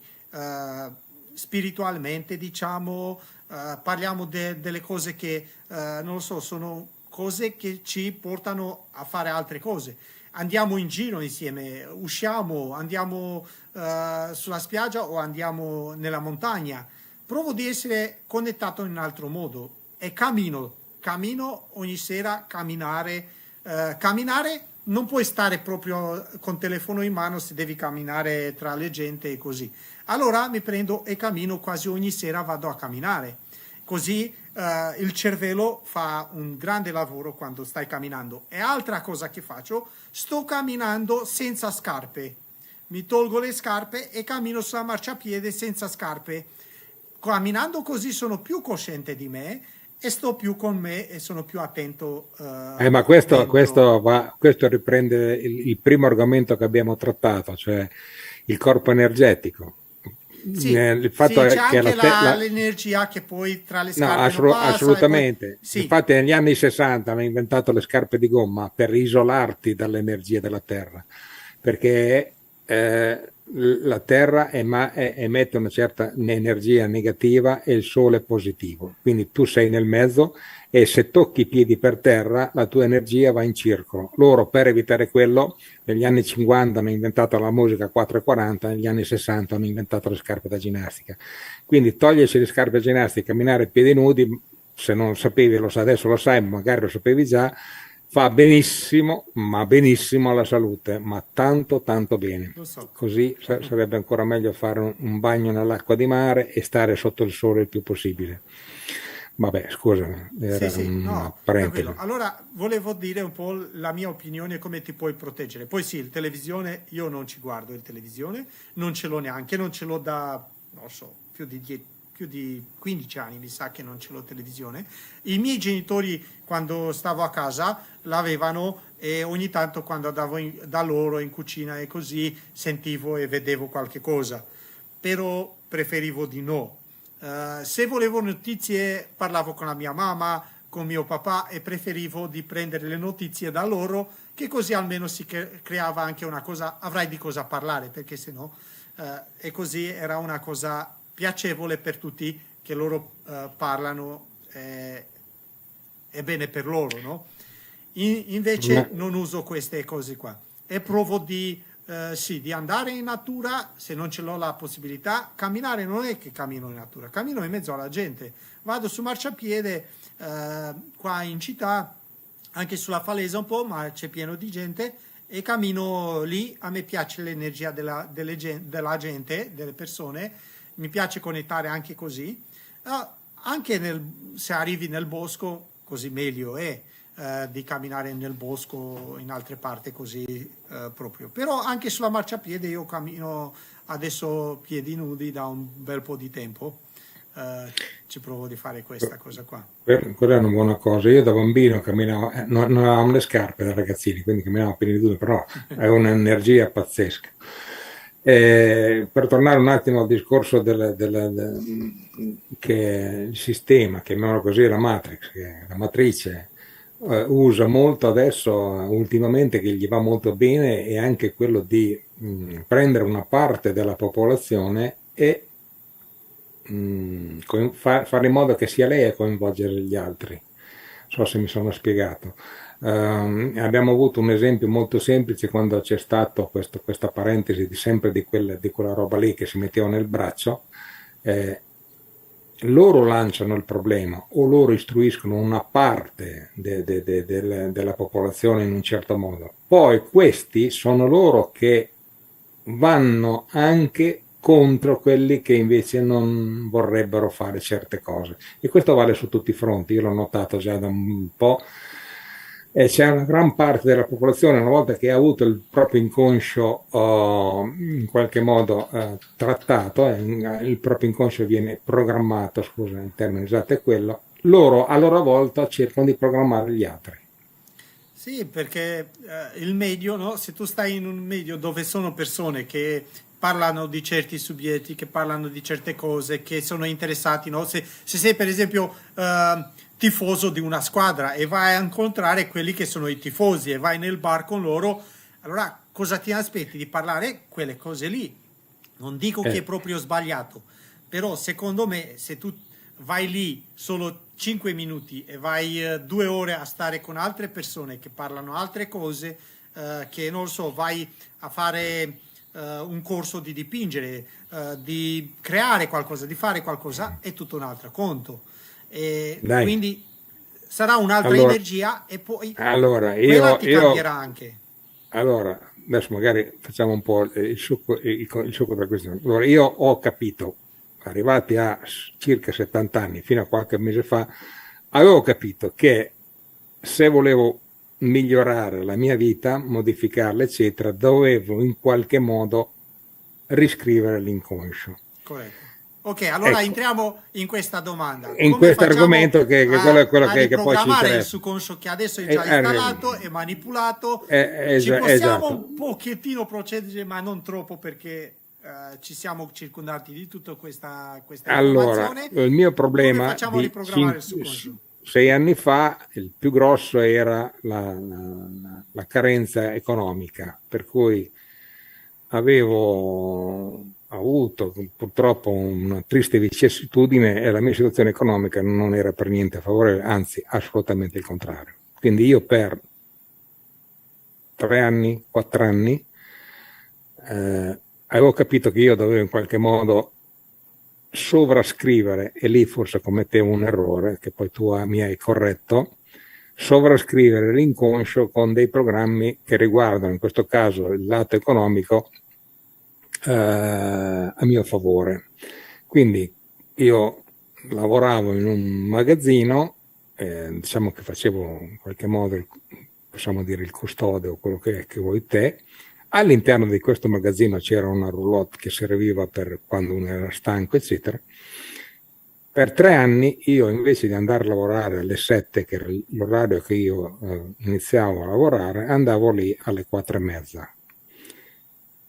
spiritualmente, diciamo, parliamo delle cose che non lo so, sono cose che ci portano a fare altre cose. Andiamo in giro insieme, usciamo, andiamo sulla spiaggia o andiamo nella montagna. Provo di essere connettato in un altro modo e cammino ogni sera, camminare non puoi stare proprio con telefono in mano se devi camminare tra le gente e così. Allora mi prendo e cammino quasi ogni sera, vado a camminare. Così il cervello fa un grande lavoro quando stai camminando. E altra cosa che faccio, sto camminando senza scarpe. Mi tolgo le scarpe e cammino sulla marciapiede senza scarpe. Camminando così sono più cosciente di me e sto più con me e sono più attento Ma questo, dentro. questo riprende il primo argomento che abbiamo trattato, cioè il corpo energetico. Sì, Il fatto sì, c'è è che anche l'energia che poi tra le no, scarpe non passa e poi assolutamente. sì, Infatti negli anni 60 hanno inventato le scarpe di gomma per isolarti dall'energia della Terra, perché la Terra emette una certa energia negativa e il Sole è positivo. Quindi tu sei nel mezzo e se tocchi i piedi per terra la tua energia va in circolo. Loro per evitare quello negli anni 50 hanno inventato la musica 440, negli anni 60 hanno inventato le scarpe da ginnastica. Quindi togliersi le scarpe da ginnastica, camminare a piedi nudi, se non lo sapevi, adesso lo sai, magari lo sapevi già, fa benissimo, ma benissimo alla salute, ma tanto tanto bene. lo so. Così sarebbe ancora meglio fare un bagno nell'acqua di mare e stare sotto il sole il più possibile. Vabbè, scusa, Sì, era sì, una no, tranquillo. parentesi. Allora, volevo dire un po' la mia opinione, come ti puoi proteggere. Poi sì, il televisione, io non ci guardo il televisione, non ce l'ho neanche, non ce l'ho da, non so, più di 15 anni, mi sa che non ce l'ho televisione. I miei genitori, quando stavo a casa, l'avevano e ogni tanto quando andavo da loro in cucina e così sentivo e vedevo qualche cosa, però preferivo di no. Se volevo notizie parlavo con la mia mamma, con mio papà e preferivo di prendere le notizie da loro, che così almeno si creava anche una cosa, avrai di cosa parlare, perché se no, e così era una cosa piacevole per tutti che loro parlano, è bene per loro, no? Invece Ma- non uso queste cose qua e provo sì, di andare in natura se non ce l'ho la possibilità. Camminare non è che cammino in natura, cammino in mezzo alla gente. Vado su marciapiede qua in città, anche sulla Falesa un po', ma c'è pieno di gente e cammino lì. A me piace l'energia della gente, delle persone, mi piace connettare anche così. Anche se arrivi nel bosco, così meglio è di camminare nel bosco in altre parti così proprio. Però anche sulla marciapiede io cammino adesso piedi nudi da un bel po' di tempo. Ci provo di fare questa cosa qua. Quella è una buona cosa. Io da bambino camminavo, non avevamo le scarpe da ragazzini, quindi camminavo a piedi nudi, però è un'energia pazzesca. Per tornare un attimo al discorso che il sistema, chiamiamolo così, la Matrix, che la matrice usa molto adesso, ultimamente, che gli va molto bene, è anche quello di prendere una parte della popolazione e fare in modo che sia lei a coinvolgere gli altri. Non so se mi sono spiegato. Abbiamo avuto un esempio molto semplice quando c'è stato questa parentesi sempre di quella roba lì che si metteva nel braccio. eh, Loro lanciano il problema o loro istruiscono una parte della popolazione in un certo modo. Poi questi sono loro che vanno anche contro quelli che invece non vorrebbero fare certe cose. E questo vale su tutti i fronti, io l'ho notato già da un po'. E c'è una gran parte della popolazione, una volta che ha avuto il proprio inconscio in qualche modo trattato, il proprio inconscio viene programmato, scusa, il termine esatto è quello, loro a loro volta cercano di programmare gli altri. Sì, perché il medio, no? Se tu stai in un medio dove sono persone che parlano di certi soggetti, che parlano di certe cose, che sono interessati, no? Se sei per esempio tifoso di una squadra e vai a incontrare quelli che sono i tifosi e vai nel bar con loro, allora cosa ti aspetti di parlare? Quelle cose lì. Non dico che è Eh, proprio sbagliato, però secondo me se tu vai lì solo 5 minuti e vai 2 ore a stare con altre persone che parlano altre cose, che non so, vai a fare un corso di dipingere, di creare qualcosa, di fare qualcosa, è tutto un altro conto. E dai, quindi sarà un'altra allora, energia e poi allora quella io, ti io cambierà anche. Allora, adesso magari facciamo un po' il succo della questione. Allora, io ho capito, arrivati a circa 70 anni, fino a qualche mese fa, avevo capito che se volevo migliorare la mia vita, modificarla, eccetera, dovevo in qualche modo riscrivere l'inconscio. Corretto. Ok, allora Ecco, entriamo in questa domanda. in Come questo facciamo argomento che quello è quello a che poi ci riprogrammare il interessa. subconscio che adesso è Eh, già eh, installato e manipolato? Ci possiamo esatto. un pochettino procedere, ma non troppo perché ci siamo circondati di tutta questa Allora, informazione. il mio Come problema facciamo a di riprogrammare il subconscio? 6 anni fa, il più grosso era la carenza economica, per cui avevo avuto purtroppo una triste vicissitudine e la mia situazione economica non era per niente favorevole, anzi assolutamente il contrario. Quindi io per 3 anni, 4 anni, avevo capito che io dovevo in qualche modo sovrascrivere, e lì forse commettevo un errore che poi tu mi hai corretto, sovrascrivere l'inconscio con dei programmi che riguardano in questo caso il lato economico a mio favore. Quindi io lavoravo in un magazzino, diciamo che facevo in qualche modo, possiamo dire, il custode o quello che vuoi te. All'interno di questo magazzino c'era una roulotte che serviva per quando uno era stanco, eccetera. Per 3 anni io invece di andare a lavorare alle 7, che era l'orario che io iniziavo a lavorare, andavo lì alle 4:30.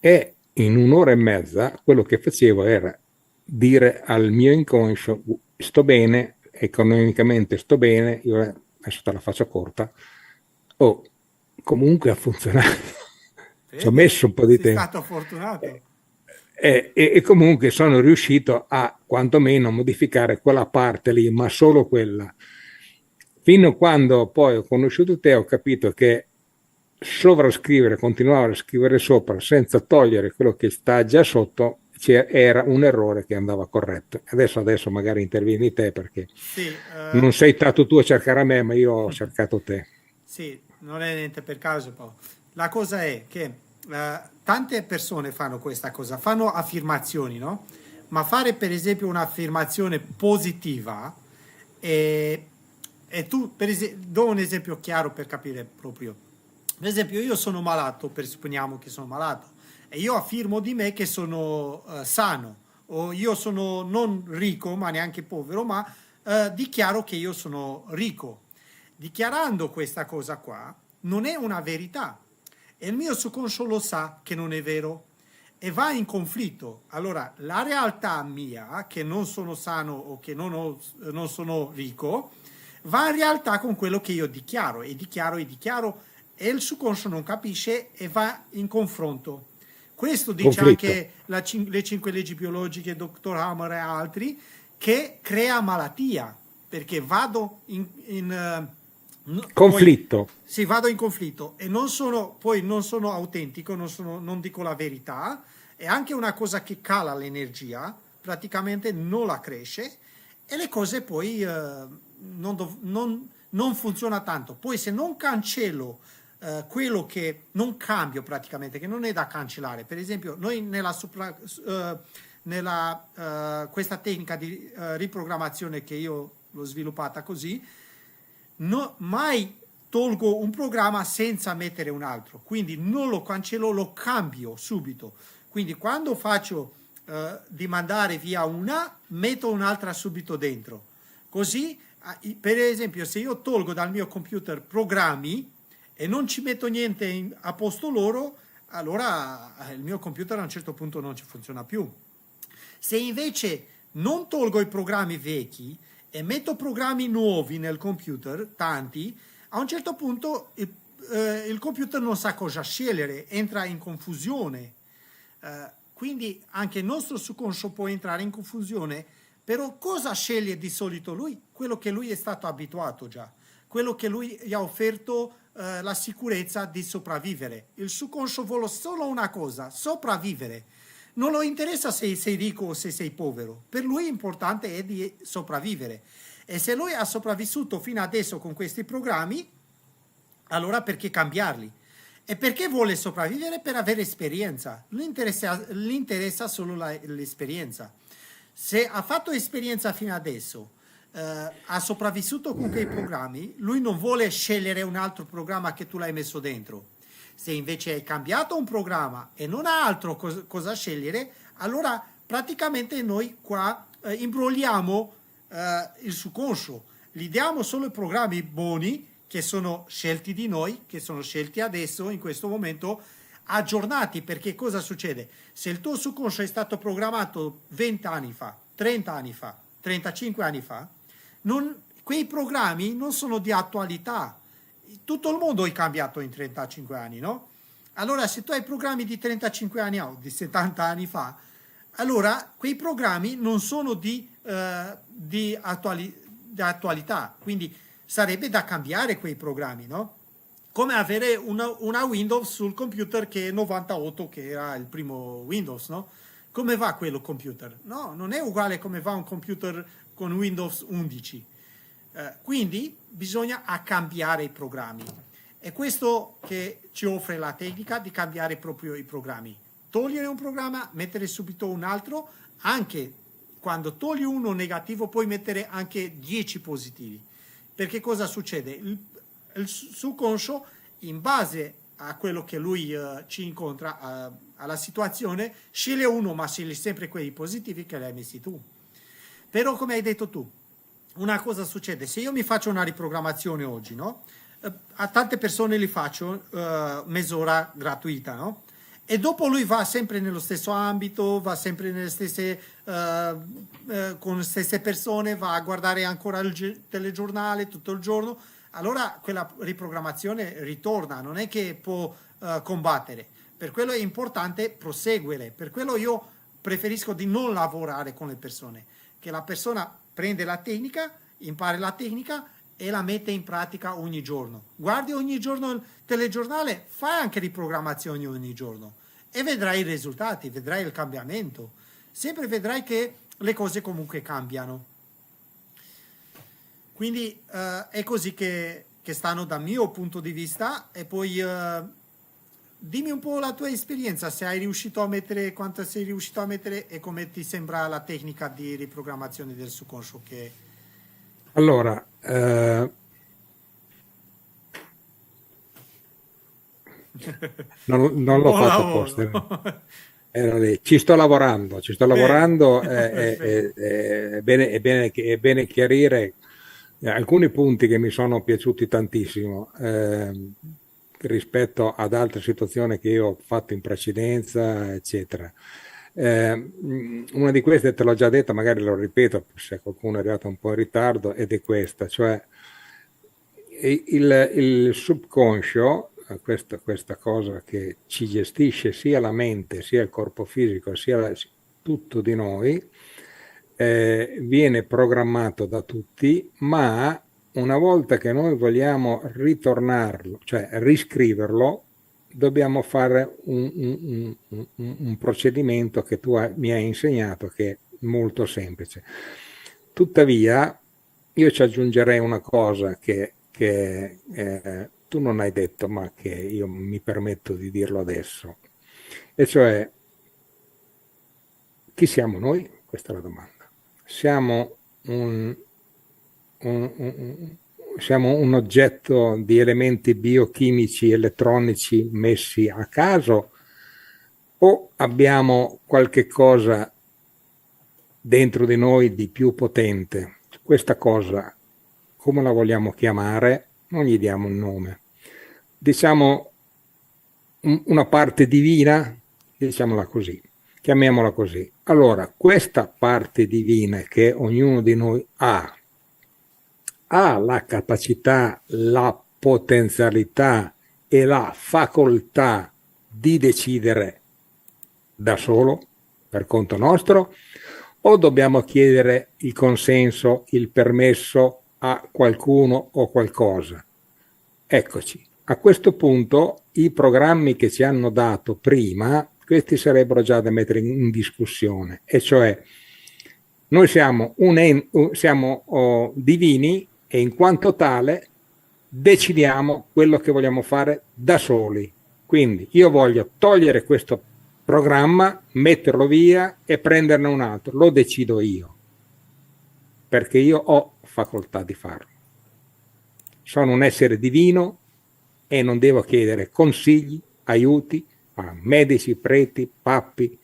E in un'ora e mezza quello che facevo era dire al mio inconscio: sto bene, economicamente sto bene, io adesso te la faccio corta, oh, comunque ha funzionato. Ci ho Vedi? messo un po' di Sei tempo. stato fortunato. E comunque sono riuscito a quantomeno modificare quella parte lì, ma solo quella. Fino a quando poi ho conosciuto te, ho capito che sovrascrivere, continuare a scrivere sopra senza togliere quello che sta già sotto, era un errore che andava corretto. Adesso magari intervieni te perché Sì, non sei stato tu a cercare a me, ma io ho cercato te. sì, non è niente per caso, Paolo. La cosa è che tante persone fanno questa cosa, fanno affermazioni, no? Ma fare per esempio un'affermazione positiva e, e tu, do un esempio chiaro per capire proprio. Per esempio, io sono malato, presupponiamo che sono malato, e io affermo di me che sono sano, o io sono non ricco, ma neanche povero, ma dichiaro che io sono ricco. Dichiarando questa cosa qua, non è una verità. E il mio subconscio lo sa che non è vero e va in conflitto. Allora, la realtà mia, che non sono sano o che non sono ricco, va in realtà con quello che io dichiaro e dichiaro e dichiaro e il subconscio non capisce e va in confronto. Questo dice Conflitto. anche le 5 leggi biologiche, Dr. Hammer e altri, che crea malattia, perché vado poi Conflitto. sì, vado in conflitto e poi non sono autentico, non dico la verità, è anche una cosa che cala l'energia, praticamente non la cresce e le cose poi non funziona tanto. Poi se non cancello quello che non cambio praticamente, che non è da cancellare. Per esempio, noi questa tecnica di riprogrammazione che io l'ho sviluppata così, mai tolgo un programma senza mettere un altro, quindi non lo cancello, lo cambio subito. Quindi quando faccio di mandare via una, metto un'altra subito dentro. Così, per esempio, se io tolgo dal mio computer programmi e non ci metto niente a posto loro, allora il mio computer a un certo punto non ci funziona più. Se invece non tolgo i programmi vecchi e metto programmi nuovi nel computer, tanti, a un certo punto il computer non sa cosa scegliere, entra in confusione. Quindi anche il nostro subconscio può entrare in confusione, però cosa sceglie di solito lui? Quello che lui è stato abituato già, quello che lui gli ha offerto la sicurezza di sopravvivere. Il subconscio vuole solo una cosa, sopravvivere. Non lo interessa se sei ricco o se sei povero, per lui l'importante è di sopravvivere. E se lui ha sopravvissuto fino adesso con questi programmi, allora perché cambiarli? E perché vuole sopravvivere? Per avere esperienza. Gli interessa solo l'esperienza. Se ha fatto esperienza fino adesso, ha sopravvissuto con quei programmi, lui non vuole scegliere un altro programma che tu l'hai messo dentro. Se invece hai cambiato un programma e non ha altro cosa scegliere, allora praticamente noi qua imbrogliamo il subconscio, gli diamo solo i programmi buoni che sono scelti di noi, che sono scelti adesso, in questo momento, aggiornati, perché cosa succede? Se il tuo subconscio è stato programmato 20 anni fa, 30 anni fa, 35 anni fa, quei programmi non sono di attualità. Tutto il mondo è cambiato in 35 anni, no? Allora, se tu hai programmi di 35 anni o di 70 anni fa, allora quei programmi non sono di attualità, quindi sarebbe da cambiare quei programmi, no? Come avere una Windows sul computer che è 98, che era il primo Windows, no? Come va quello computer? No, non è uguale come va un computer con Windows 11. Quindi bisogna cambiare i programmi. È questo che ci offre la tecnica di cambiare proprio i programmi. Togliere un programma, mettere subito un altro, anche quando togli uno negativo puoi mettere anche 10 positivi. Perché cosa succede? Il subconscio, in base a quello che lui ci incontra, alla situazione, sceglie uno, ma sceglie sempre quelli positivi che li hai messi tu. Però, come hai detto tu, una cosa succede, se io mi faccio una riprogrammazione oggi, no? A tante persone li faccio mezz'ora gratuita, no? E dopo lui va sempre nello stesso ambito, va sempre nelle stesse, con le stesse persone, va a guardare ancora il telegiornale tutto il giorno, allora quella riprogrammazione ritorna, non è che può combattere. Per quello è importante proseguire, per quello io preferisco di non lavorare con le persone, che la persona prende la tecnica, impara la tecnica e la mette in pratica ogni giorno. Guardi ogni giorno il telegiornale, fai anche riprogrammazioni ogni giorno e vedrai i risultati, vedrai il cambiamento. Sempre vedrai che le cose comunque cambiano. Quindi è così che stanno dal mio punto di vista. E poi dimmi un po' la tua esperienza, se hai riuscito a mettere, quanto sei riuscito a mettere e come ti sembra la tecnica di riprogrammazione del subconscio che... Allora, non l'ho Buon fatto lavoro. apposta. Era lì. Ci sto lavorando, Bene, perfetto. è bene chiarire alcuni punti che mi sono piaciuti tantissimo rispetto ad altre situazioni che io ho fatto in precedenza, eccetera. Una di queste te l'ho già detta, magari lo ripeto se qualcuno è arrivato un po' in ritardo, ed è questa, cioè il subconscio, questa cosa che ci gestisce sia la mente, sia il corpo fisico, sia tutto di noi, viene programmato da tutti, ma una volta che noi vogliamo ritornarlo, cioè riscriverlo, dobbiamo fare un procedimento che tu mi hai insegnato, che è molto semplice. Tuttavia, io ci aggiungerei una cosa che tu non hai detto, ma che io mi permetto di dirlo adesso, e cioè chi siamo noi? Questa è la domanda. Siamo un, siamo un oggetto di elementi biochimici, elettronici messi a caso, o abbiamo qualche cosa dentro di noi di più potente? Questa cosa, come la vogliamo chiamare, non gli diamo un nome. Diciamo una parte divina, diciamola così, chiamiamola così. Allora, questa parte divina che ognuno di noi ha la capacità, la potenzialità e la facoltà di decidere da solo, per conto nostro, o dobbiamo chiedere il consenso, il permesso a qualcuno o qualcosa? Eccoci. A questo punto i programmi che ci hanno dato prima, questi sarebbero già da mettere in discussione, e cioè noi siamo, divini e in quanto tale decidiamo quello che vogliamo fare da soli. Quindi io voglio togliere questo programma, metterlo via e prenderne un altro, lo decido io, perché io ho facoltà di farlo. Sono un essere divino e non devo chiedere consigli, aiuti a medici, preti, papi,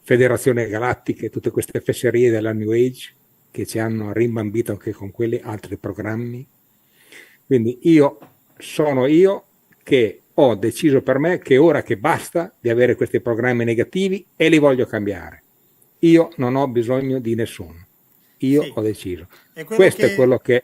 federazioni galattiche, tutte queste fesserie della New Age che ci hanno rimbambito anche con quelli altri programmi. Quindi sono io che ho deciso per me che ora che basta di avere questi programmi negativi e li voglio cambiare. Io non ho bisogno di nessuno. Io Sì, ho deciso. è quello Questo è che quello che...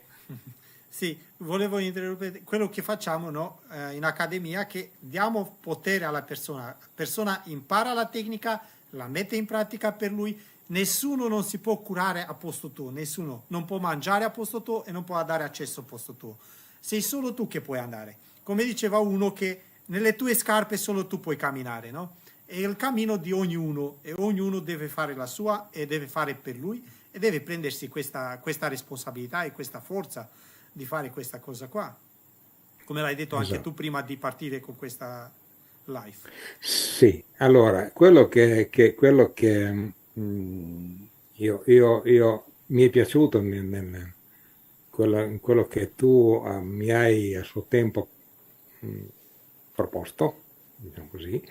sì, volevo interrompere quello che facciamo, no, in accademia, che diamo potere alla persona. La persona impara la tecnica, la mette in pratica per lui. Nessuno non si può curare a posto tuo, nessuno non può mangiare a posto tuo e non può dare accesso a posto tuo. Sei solo tu che puoi andare. Come diceva uno, che nelle tue scarpe solo tu puoi camminare, no? È il cammino di ognuno e ognuno deve fare la sua e deve fare per lui e deve prendersi questa responsabilità e questa forza di fare questa cosa qua, come l'hai detto anche Esatto. tu prima di partire con questa live. Sì, allora, quello che io mi è piaciuto quello che tu mi hai a suo tempo mh, proposto, diciamo così,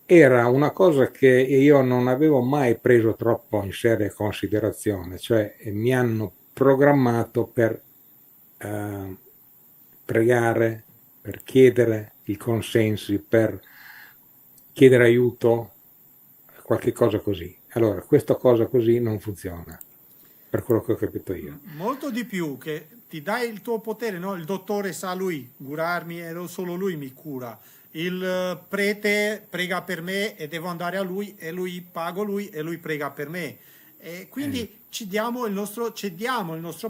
era una cosa che io non avevo mai preso troppo in seria considerazione, cioè mi hanno programmato per eh, pregare, per chiedere i consensi, per chiedere aiuto, qualche cosa così. Allora, questa cosa così non funziona, per quello che ho capito io. Molto di più, che ti dai il tuo potere, no? Il dottore sa lui curarmi e solo lui mi cura. Il prete prega per me e devo andare a lui e lui pago lui e lui prega per me. E Eh, quindi cediamo il nostro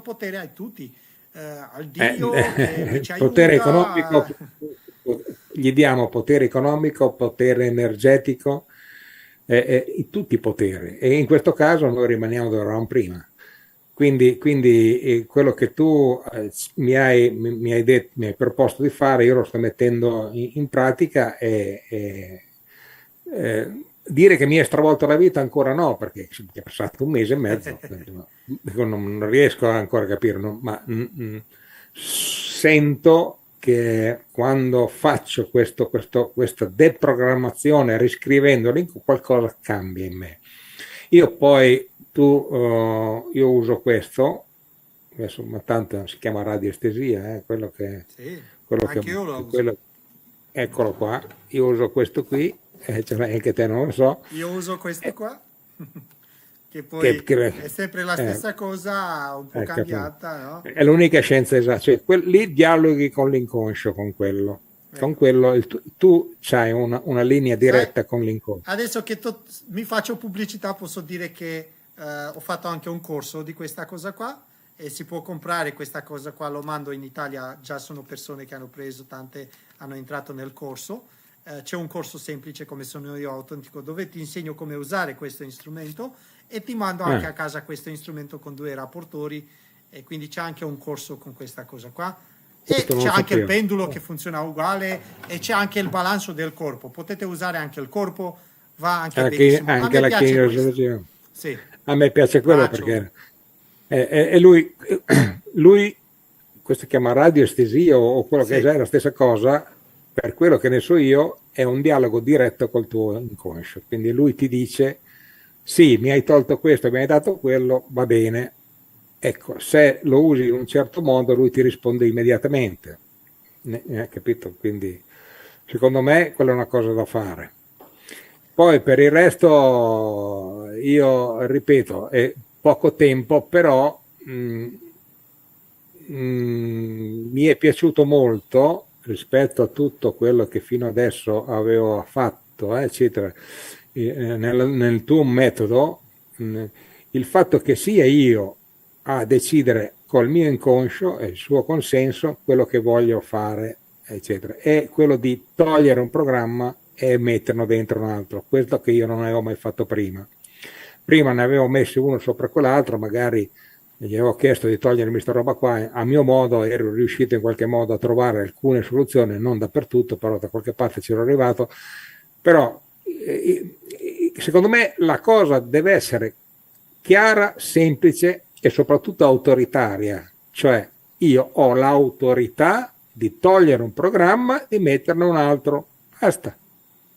potere a tutti, al eh, Dio che lui ci potere economico, aiuta. gli diamo potere economico, potere energetico, tutti i poteri. E in questo caso noi rimaniamo dove eravamo prima. Quindi quello che tu mi hai proposto di fare, io lo sto mettendo in pratica dire che mi è stravolto la vita ancora no, perché è passato un mese e mezzo, non riesco ancora a capire, ma sento che quando faccio questa deprogrammazione, riscrivendoli, qualcosa cambia in me. Io poi io uso questo, adesso ma tanto si chiama radiestesia, Sì, quello che, anche io lo uso. quello, eccolo qua, io uso questo qui, ce l'hai anche te, non lo so, Io uso questo eh, qua, che che, poi che- è sempre la stessa cosa, un po' capito. cambiata, no? È l'unica scienza esatta, cioè, lì dialoghi con l'inconscio, con quello. Con Ecco. quello tu hai una linea Sai, diretta con l'inconscio. adesso che mi faccio pubblicità, posso dire che ho fatto anche un corso di questa cosa qua e si può comprare questa cosa qua, lo mando in Italia, già sono persone che hanno preso, tante hanno entrato nel corso. C'è un corso semplice come sono io autentico dove ti insegno come usare questo strumento e ti mando anche Ah, a casa questo strumento con 2 rapportori e quindi c'è anche un corso con questa cosa qua. E Questo non c'è lo anche il sapevo. pendolo che funziona uguale e c'è anche il balancio del corpo. Potete usare anche il corpo, va anche Anche, benissimo. A anche me la piace questo. kinesiologia. Sì, A me piace quello braccio. perché e lui, questo si chiama radioestesia o quello che Sì, è la stessa cosa, per quello che ne so io, è un dialogo diretto col tuo inconscio. Quindi lui ti dice, sì, mi hai tolto questo, mi hai dato quello, va bene. Ecco, se lo usi in un certo modo, lui ti risponde immediatamente. Capito? Quindi, secondo me, quella è una cosa da fare. Poi per il resto, io ripeto, è poco tempo, però mi è piaciuto molto rispetto a tutto quello che fino adesso avevo fatto, eccetera, nel tuo metodo, il fatto che sia io a decidere col mio inconscio e il suo consenso quello che voglio fare, eccetera, è quello di togliere un programma e metterlo dentro un altro, questo che io non avevo mai fatto prima. Prima ne avevo messo uno sopra quell'altro, magari gli avevo chiesto di togliermi questa roba qua, a mio modo ero riuscito in qualche modo a trovare alcune soluzioni, non dappertutto, però da qualche parte ci ero arrivato. Però secondo me la cosa deve essere chiara, semplice e soprattutto autoritaria, cioè io ho l'autorità di togliere un programma e metterne un altro, basta,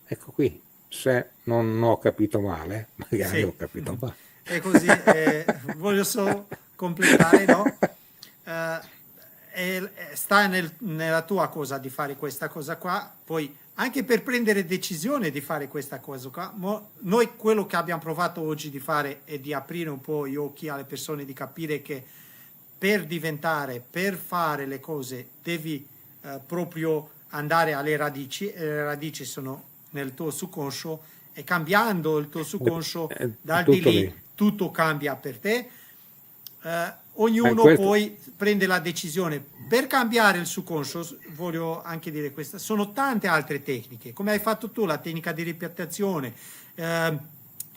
ecco qui, se non ho capito male, magari sì. ho capito male. E così voglio solo completare, no? Eh, sta nella tua cosa di fare questa cosa qua, poi anche per prendere decisione di fare questa cosa qua, noi quello che abbiamo provato oggi di fare è di aprire un po' gli occhi alle persone, di capire che per fare le cose devi proprio andare alle radici, e le radici sono nel tuo subconscio e cambiando il tuo subconscio È dal di tutto lì lì. tutto cambia per te. Ognuno Questo, poi prende la decisione. Per cambiare il subconscio, voglio anche dire questo, sono tante altre tecniche, come hai fatto tu, la tecnica di ripetizione, c'è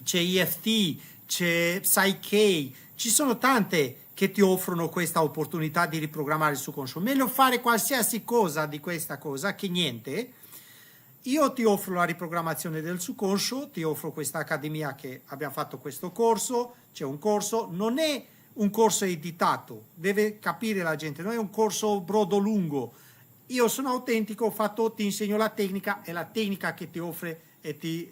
EFT, c'è Psyche, ci sono tante che ti offrono questa opportunità di riprogrammare il subconscio. Meglio fare qualsiasi cosa di questa cosa che niente. Io ti offro la riprogrammazione del subconscio, ti offro questa accademia che abbiamo fatto questo corso, c'è un corso, non è un corso editato, deve capire la gente, non è un corso brodo lungo. Io sono autentico, ti insegno la tecnica, è la tecnica che ti offre e ti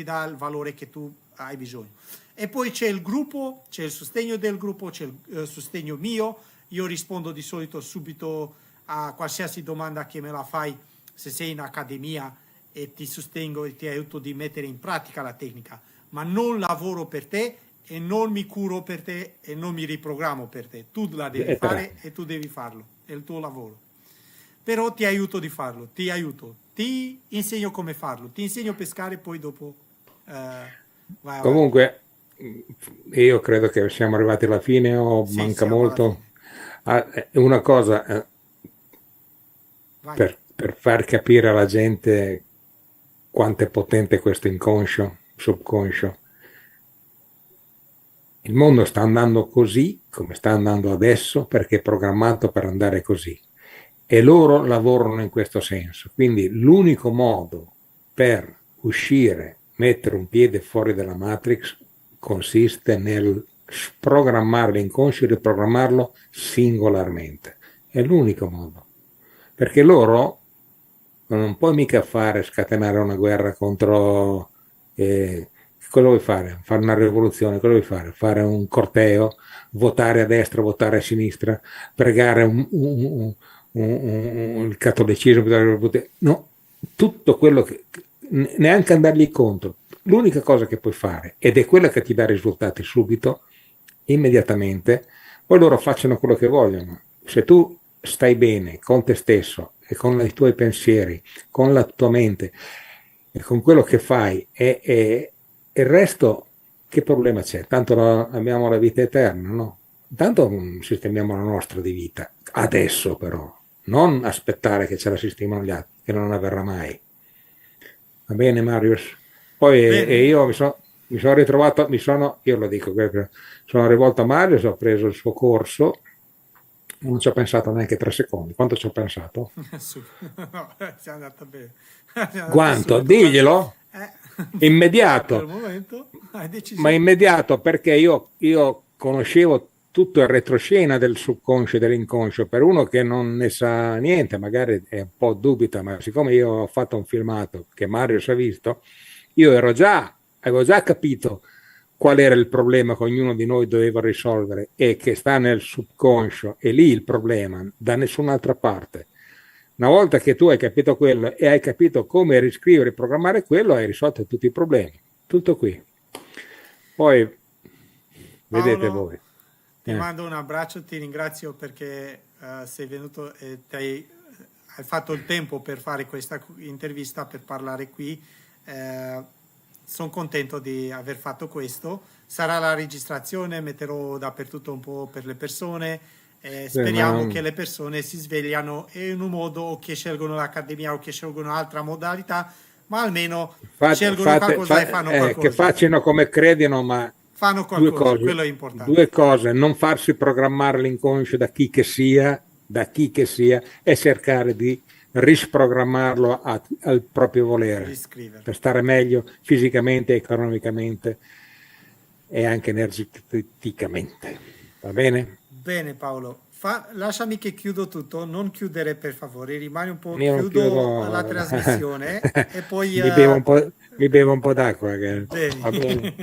dà il valore che tu hai bisogno. E poi c'è il gruppo, c'è il sostegno del gruppo, c'è il sostegno mio, io rispondo di solito subito a qualsiasi domanda che me la fai se sei in accademia e ti sostengo e ti aiuto di mettere in pratica la tecnica, ma non lavoro per te e non mi curo per te e non mi riprogrammo per te. Tu la devi fare e tu devi farlo, è il tuo lavoro. Però ti aiuto di farlo, ti aiuto, ti insegno come farlo, ti insegno a pescare, poi dopo vai avanti. comunque, io credo che siamo arrivati alla fine o Sì, manca siamo alla fine. molto. Una cosa Vai. per far capire alla gente quanto è potente questo inconscio, subconscio. Il mondo sta andando così, come sta andando adesso, perché è programmato per andare così. E loro lavorano in questo senso. Quindi l'unico modo per uscire, mettere un piede fuori dalla Matrix, consiste nel programmare l'inconscio e riprogrammarlo singolarmente. È l'unico modo. Perché loro non puoi mica scatenare una guerra contro... cosa vuoi fare? Fare una rivoluzione? Cosa vuoi fare? Fare un corteo? Votare a destra, votare a sinistra? Pregare il cattolicesimo? No, tutto quello che... neanche andargli contro. L'unica cosa che puoi fare, ed è quella che ti dà risultati subito, immediatamente, poi loro facciano quello che vogliono. Se tu stai bene con te stesso e con i tuoi pensieri, con la tua mente e con quello che fai e il resto, che problema c'è? Tanto abbiamo la vita eterna, no? Tanto sistemiamo la nostra di vita, adesso però, non aspettare che ce la sistemano gli altri, che non avverrà mai. Va bene, Marius? Poi Bene, io mi sono ritrovato, io lo dico, sono rivolto a Marius, ho preso il suo corso Non ci ho pensato neanche 3 secondi. Quanto ci ho pensato? No, si è andata bene. Si è andata Quanto? subito. Diglielo? Eh, per il Immediato. momento hai Ma deciso. immediato perché io conoscevo tutto il retroscena del subconscio e dell'inconscio. Per uno che non ne sa niente, magari è un po' dubita, ma siccome io ho fatto un filmato che Mario si è visto, avevo già capito qual era il problema che ognuno di noi doveva risolvere e che sta nel subconscio, è lì il problema, da nessun'altra parte. Una volta che tu hai capito quello e hai capito come riscrivere e programmare quello, hai risolto tutti i problemi. Tutto qui. Poi vedete Paolo, voi. ti mando un abbraccio, ti ringrazio perché sei venuto e hai fatto il tempo per fare questa intervista, per parlare qui. Sono contento di aver fatto questo. Sarà la registrazione, metterò dappertutto un po' per le persone. Speriamo Ma che le persone si svegliano e in un modo o che scelgono l'accademia o che scelgono altra modalità, ma almeno scelgono qualcosa e fanno che qualcosa. facciano come credono, ma Fanno due qualcosa, cose, quello è importante. due cose, non farsi programmare l'inconscio da chi che sia, e cercare di risprogrammarlo al proprio volere, Riscriverlo. per stare meglio fisicamente, economicamente e anche energeticamente. Va bene? Bene Paolo, lasciami che chiudo tutto, non chiudere per favore, rimani un po', Io non chiudo la chiudo, trasmissione e poi mi bevo un po' d'acqua, va bene? bene.